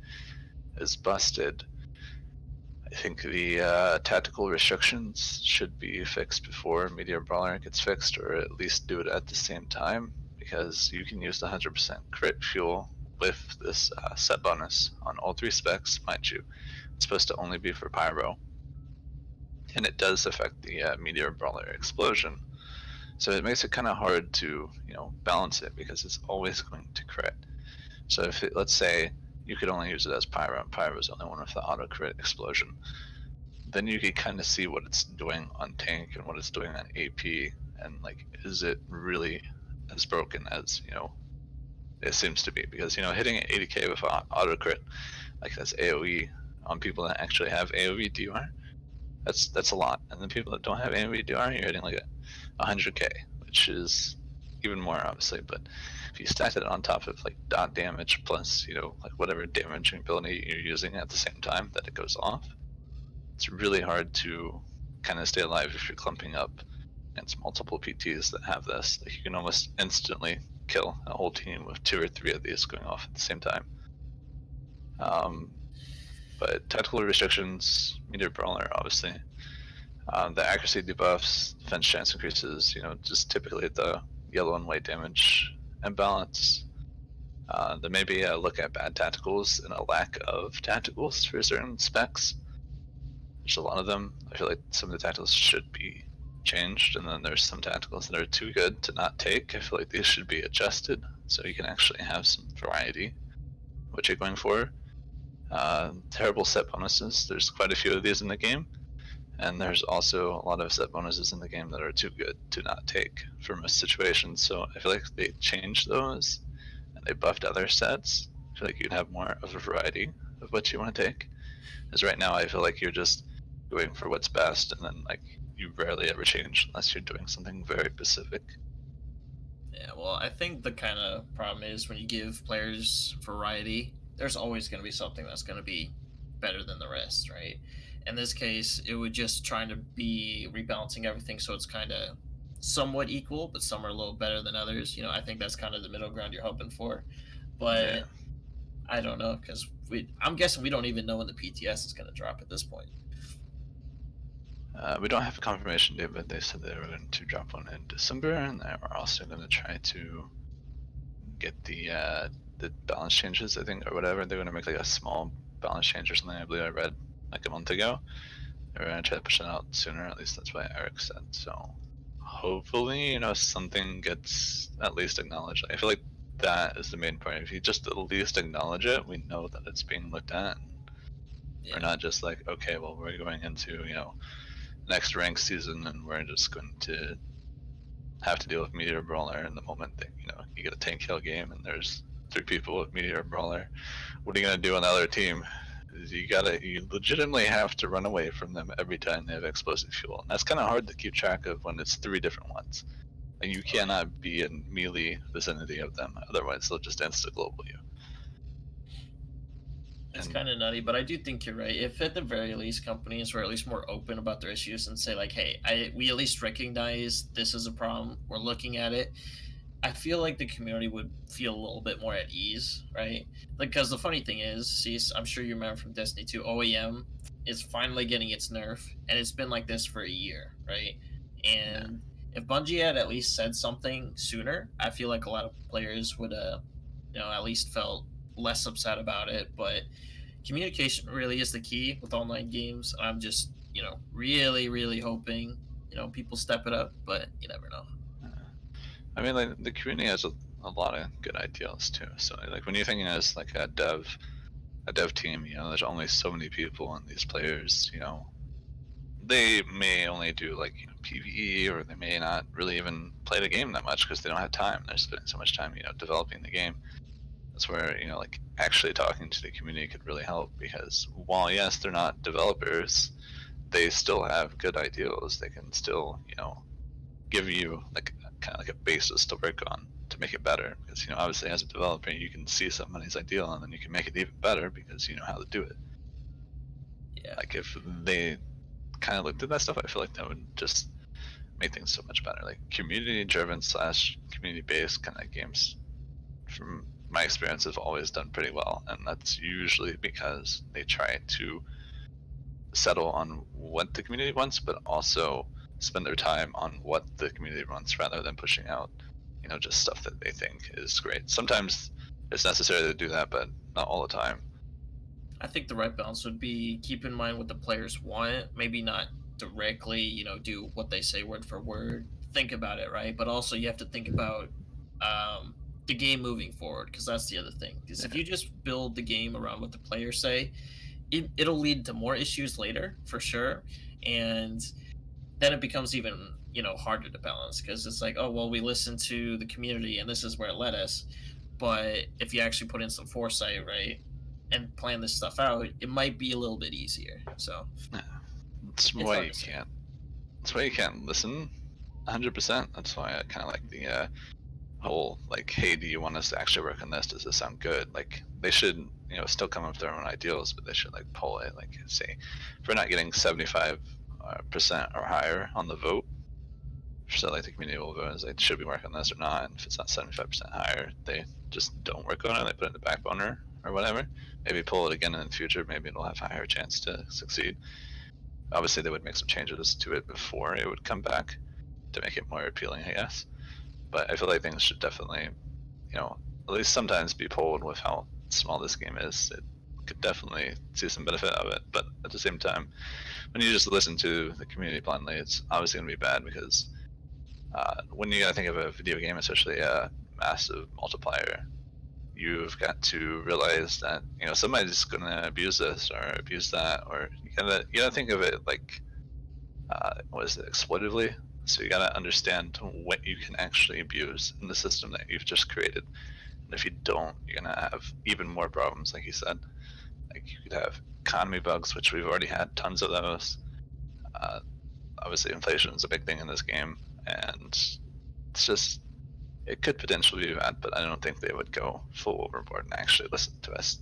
is busted. I think the tactical restrictions should be fixed before Meteor Brawler gets fixed, or at least do it at the same time, because you can use the 100% crit fuel with this set bonus on all 3 specs, mind you. It's supposed to only be for Pyro, and it does affect the Meteor Brawler explosion. So it makes it kind of hard to, balance it, because it's always going to crit. So if let's say you could only use it as Pyro, and Pyro is the only one with the auto crit explosion, then you can kind of see what it's doing on tank and what it's doing on AP, and like, is it really as broken as it seems to be? Because hitting 80k with auto crit, like that's AOE on people that actually have AOE DR, that's a lot. And then people that don't have AOE DR, you're hitting like 100k, which is even more obviously. But if you stack it on top of like dot damage plus like whatever damaging ability you're using at the same time that it goes off, it's really hard to kind of stay alive if you're clumping up against multiple PTs that have this. Like, you can almost instantly kill a whole team with 2 or 3 of these going off at the same time. But tactical restrictions, Meteor Brawler, obviously. The accuracy debuffs, defense chance increases, just typically the yellow and white damage imbalance. There may be a look at bad tacticals and a lack of tacticals for certain specs. There's a lot of them. I feel like some of the tacticals should be changed, and then there's some tacticals that are too good to not take. I feel like these should be adjusted so you can actually have some variety what you're going for. Terrible set bonuses. There's quite a few of these in the game, and there's also a lot of set bonuses in the game that are too good to not take for most situations. So I feel like they changed those and they buffed other sets. I feel like you'd have more of a variety of what you want to take. Because right now I feel like you're just going for what's best, and then like you rarely ever change unless you're doing something very specific. Yeah, well, I think the kind of problem is when you give players variety, there's always going to be something that's going to be better than the rest, right? In this case, it would just trying to be rebalancing everything so it's kind of somewhat equal, but some are a little better than others. I think that's kind of the middle ground you're hoping for. But Yeah. I don't know, because I'm guessing we don't even know when the PTS is going to drop at this point. We don't have a confirmation date, but they said they were going to drop one in December, and they were also going to try to get the balance changes, I think, or whatever. They're going to make like a small balance change or something. I believe I read like a month ago. They're going to try to push it out sooner. At least that's what Eric said. So hopefully, something gets at least acknowledged. I feel like that is the main point. If you just at least acknowledge it, we know that it's being looked at. Yeah. We're not just like, okay, well, we're going into next rank season, and we're just going to have to deal with Meteor Brawler in the moment that you get a tank kill game and there's 3 people with Meteor Brawler. What are you gonna do on the other team? You legitimately have to run away from them every time they have explosive fuel, and that's kind of hard to keep track of when it's 3 different ones. And you cannot be in melee vicinity of them, otherwise they'll just insta global you. It's kind of nutty, but I do think you're right. If at the very least companies were at least more open about their issues and say like, hey, we at least recognize this is a problem, we're looking at it, I feel like the community would feel a little bit more at ease, right? Because the funny thing is, see, I'm sure you remember from Destiny 2, OEM is finally getting its nerf, and it's been like this for a year, right? And if Bungie had at least said something sooner, I feel like a lot of players would, at least felt less upset about it. But communication really is the key with online games. I'm just, really, really hoping, people step it up, but you never know. I mean, like, the community has a lot of good ideals too. So like when you're thinking as like a dev team, there's only so many people and these players, they may only do like PvE, or they may not really even play the game that much because they don't have time. They're spending so much time, developing the game. That's where like actually talking to the community could really help, because while yes, they're not developers, they still have good ideals. They can still give you like kind of like a basis to work on to make it better, because obviously as a developer you can see somebody's ideal and then you can make it even better because you know how to do it. Yeah. Like if they kind of looked at that stuff, I feel like that would just make things so much better. Like community driven / community based kind of games, from my experience, have always done pretty well, and that's usually because they try to settle on what the community wants, but also spend their time on what the community wants rather than pushing out, just stuff that they think is great. Sometimes it's necessary to do that, but not all the time. I think the right balance would be keep in mind what the players want, maybe not directly, do what they say word for word. Think about it, right? But also you have to think about the game moving forward, because that's the other thing. Because if Yeah. you just build the game around what the players say, it'll lead to more issues later for sure, and then it becomes even harder to balance, because it's like, oh well, we listened to the community and this is where it led us. But if you actually put in some foresight, right, and plan this stuff out, it might be a little bit easier. So Yeah. That's it's why hard you to say. can't. That's why you can't listen 100%. That's why I kind of like the whole like, hey, do you want us to actually work on this? Does this sound good? Like they should, still come up with their own ideals, but they should like pull it. Like say, if we're not getting 75% or higher on the vote, so like the community will vote as like, should we work on this or not? And if it's not 75% higher, they just don't work on it. They put it in the back burner or whatever. Maybe pull it again in the future. Maybe it'll have a higher chance to succeed. Obviously, they would make some changes to it before it would come back to make it more appealing, I guess. But I feel like things should definitely, at least sometimes be pulled with how small this game is. It could definitely see some benefit of it. But at the same time, when you just listen to the community blindly, it's obviously going to be bad because when you got to think of a video game, especially a massive multiplier, you've got to realize that somebody's going to abuse this or abuse that, or you gotta think of it like what is it, exploitively. So you got to understand what you can actually abuse in the system that you've just created. And if you don't, you're gonna have even more problems, like you said. Like you could have economy bugs, which we've already had tons of those. Uh, Obviously, inflation is a big thing in this game, and it's just it could potentially be bad. But I don't think they would go full overboard and actually listen to us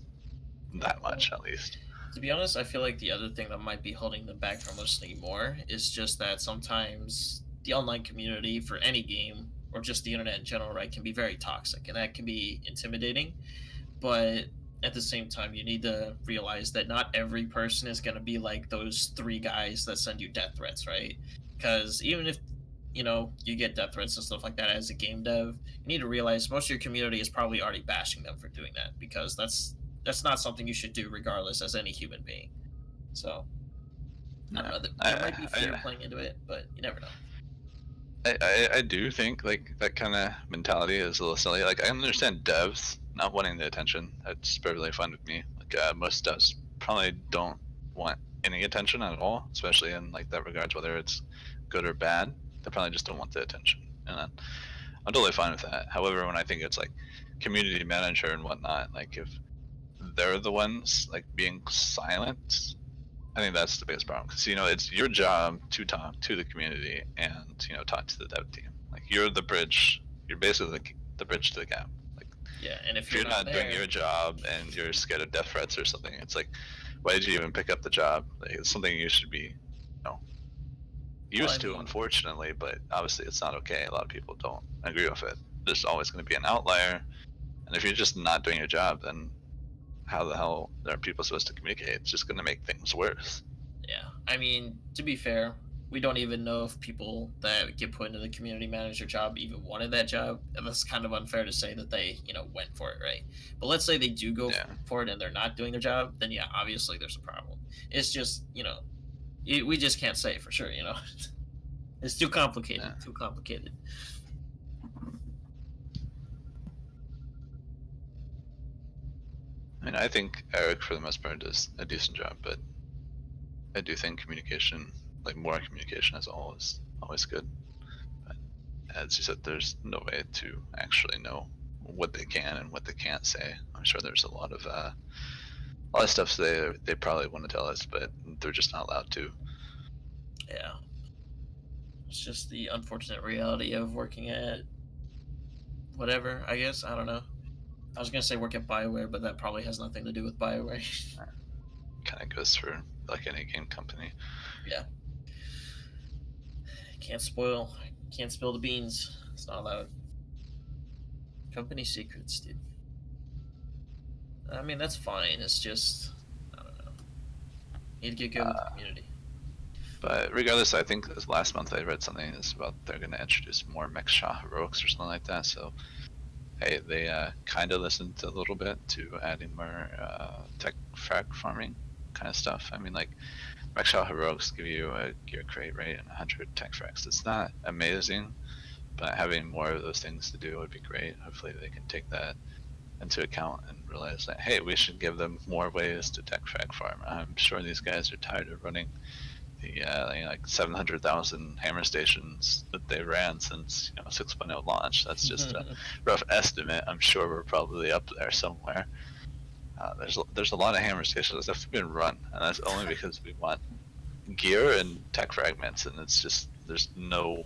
Yeah, that well, much, at least. to be honest, I feel like the other thing that might be holding them back from listening more is just that sometimes the online community for any game or just the internet in general, right, can be very toxic, and that can be intimidating. But at the same time, you need to realize that not every person is going to be like those three guys that send you death threats, right? Because even if you get death threats and stuff like that as a game dev, you need to realize most of your community is probably already bashing them for doing that, because that's not something you should do regardless as any human being. So I don't Yeah, know. There I, might be fear I, playing into it, but you never know. I do think like that kind of mentality is a little silly. Like I understand devs not wanting the attention. That's perfectly fine with me. Like most devs probably don't want any attention at all, especially in like that regards, whether it's good or bad. They probably just don't want the attention, and I'm totally fine with that. However, when I think it's like community manager and whatnot, like if they're the ones like being silent, I think that's the biggest problem because it's your job to talk to the community and talk to the dev team. Like you're the bridge. You're basically the bridge to the gap. Like Yeah, and if if you're you're not not doing there, your job and you're scared of death threats or something, it's like why did you even pick up the job? Like, it's something you should be well, I used to, mean, unfortunately, but obviously it's not okay. A lot of people don't agree with it. There's always going to be an outlier, and if you're just not doing your job, then how the hell are people supposed to communicate? It's just going to make things worse. yeah. I mean, to be fair, we don't even know if people that get put into the community manager job even wanted that job. And that's kind of unfair to say that they, went for it, right? But let's say they do go Yeah. for it and they're not doing their job, then yeah, obviously there's a problem. It's just, we just can't say for sure. It's too complicated, Yeah. too complicated. I mean, I think Eric, for the most part, does a decent job, but I do think communication, like more communication as a whole, is always good. But as you said, there's no way to actually know what they can and what they can't say. I'm sure there's a lot of stuff they probably want to tell us, but they're just not allowed to. Yeah. It's just the unfortunate reality of working at whatever, I guess. I don't know. I was gonna say work at Bioware, but that probably has nothing to do with Bioware. Kind of goes for like any game company. Yeah. Can't spill the beans. It's not allowed. Company secrets, dude. I mean, that's fine. It's just, I don't know. Need to get good with the community. But regardless, I think this last month I read something is about they're going to introduce more mech shot heroics or something like that. So hey, they kind of listened a little bit to adding more tech frag farming kind of stuff. I mean, like mech shot heroics give you a gear crate rate and 100 tech frags. It's not amazing, but having more of those things to do would be great. Hopefully, they can take that into account and realize that hey, we should give them more ways to tech frag farm. I'm sure these guys are tired of running the like 700,000 hammer stations that they ran since 6.0 launch. That's just a rough estimate. I'm sure we're probably up there somewhere. There's a lot of hammer stations that have been run, and that's only because we want gear and tech fragments, and it's just there's no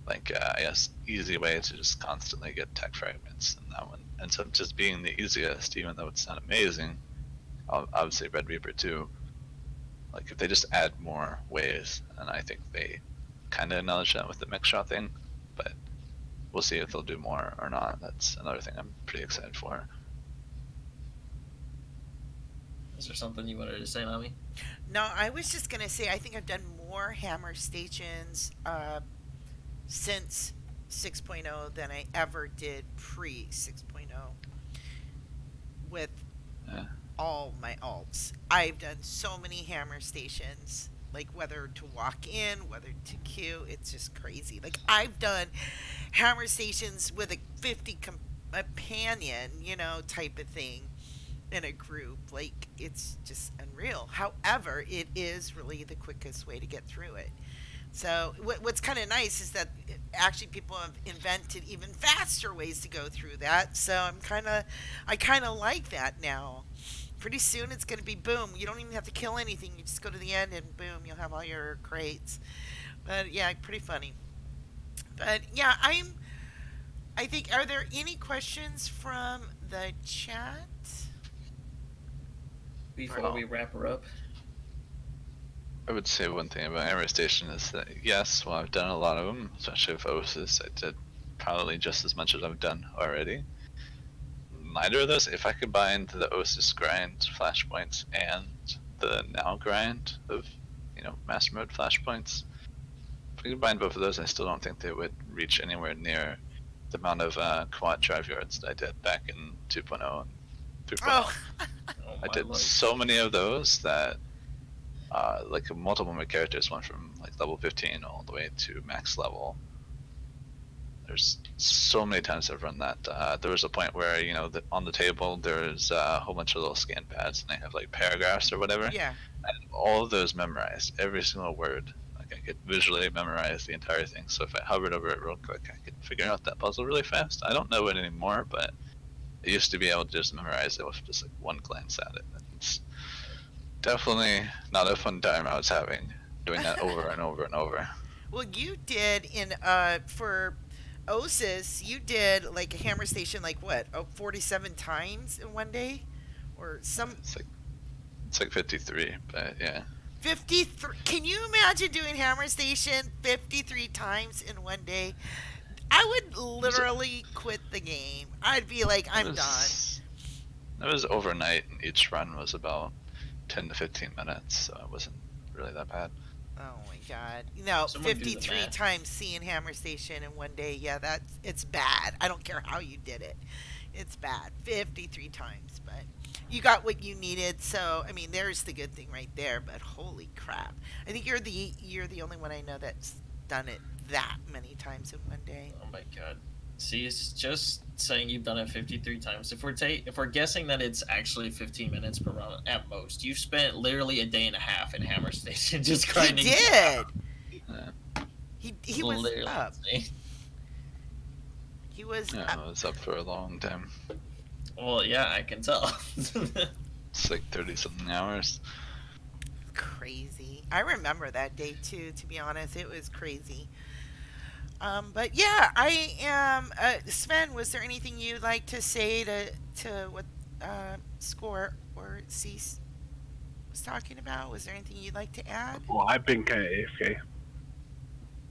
like I guess easy way to just constantly get tech fragments, and that one ends up just being the easiest, even though it's not amazing. Obviously, Red Reaper too. Like if they just add more ways, and I think they kind of acknowledge that with the mech shot thing, but we'll see if they'll do more or not. That's another thing I'm pretty excited for. Is there something you wanted to say, Nami? No, I was just gonna say I think I've done more hammer stations since 6.0 than I ever did pre 6.0 with Yeah. all my alts. I've done so many hammer stations, like whether to walk in, whether to queue. It's just crazy. Like I've done hammer stations with a 50 companion, type of thing in a group. Like it's just unreal. However, it is really the quickest way to get through it. So what's kind of nice is that actually people have invented even faster ways to go through that. So I kind of like that now. Pretty soon it's going to be boom. You don't even have to kill anything. You just go to the end and boom, you'll have all your crates. But yeah, pretty funny. But yeah, I think are there any questions from the chat? Before we wrap her up. I would say one thing about Hammer Station is that yes, well I've done a lot of them, especially with Oasis. I did probably just as much as I've done already. Neither of those, if I combined the Oasis grind flashpoints and the now grind of master mode flashpoints, if I combined both of those, I still don't think they would reach anywhere near the amount of quad drive yards that I did back in 2.0 and 3.0. Oh, Oh I my did lord. so many of those that like multiple of my characters went from like level 15 all the way to max level. There's so many times I've run that. There was a point where on the table there's a whole bunch of little scan pads and they have like paragraphs or whatever. yeah. And all of those memorized, every single word. Like I could visually memorize the entire thing. So if I hovered over it real quick, I could figure out that puzzle really fast. I don't know it anymore, but I used to be able to just memorize it with just like one glance at it. It's definitely not a fun time I was having doing that over and over and over. Well, you did in for Osis, you did like a hammer station like what? Oh, 47 times in one day or some It's like 53, but yeah. 53. Can you imagine doing hammer station 53 times in one day? I would literally quit the game. I'd be like, I'm done. It was overnight, and each run was about 10 to 15 minutes, so it wasn't really that bad. Oh my god. No, Someone do the 53 math. times seeing hammer station in one day. Yeah, it's bad. I don't care how you did it. It's bad. 53 times, but you got what you needed. So, I mean, there's the good thing right there, but holy crap. I think you're the only one I know that's done it that many times in one day. Oh my god. See, it's just saying you've done it 53 times. If we're guessing that it's actually 15 minutes per run at most, you've spent literally a day and a half in Hammer Station just He grinding. did. Yeah, He was Literally up. insane. He was yeah, up. I was up for a long time. Well, yeah, I can tell. It's like 30 something hours. Crazy. I remember that day too, to be honest. It was crazy. But yeah, I am. Sven, was there anything you'd like to say to what Score or Cease was talking about? Was there anything you'd like to add? Well, I've been kind of AFK.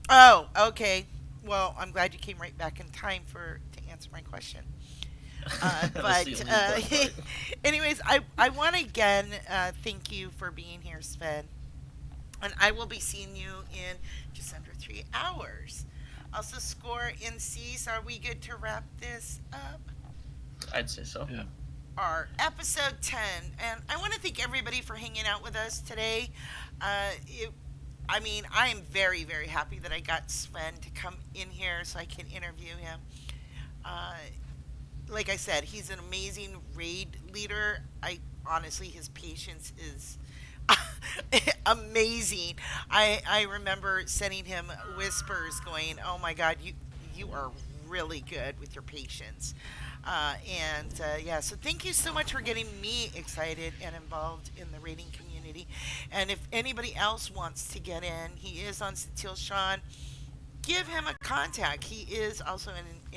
Oh, okay. Well, I'm glad you came right back in time to answer my question. The But stealing part. anyways, I want to again thank you for being here, Sven. And I will be seeing you in just under 3 hours. Also, score in C's. Are we good to wrap this up? I'd say so. Yeah. Our episode 10. And I want to thank everybody for hanging out with us today. It, I mean, I am very, very happy that I got Sven to come in here so I can interview him. Uh, like I said, he's an amazing raid leader. I honestly, his patience is amazing. I remember sending him whispers, going, "Oh my God, you are really good with your patience." Yeah, so thank you so much for getting me excited and involved in the rating community. And if anybody else wants to get in, he is on Satil Sean. Give him a contact. He is also in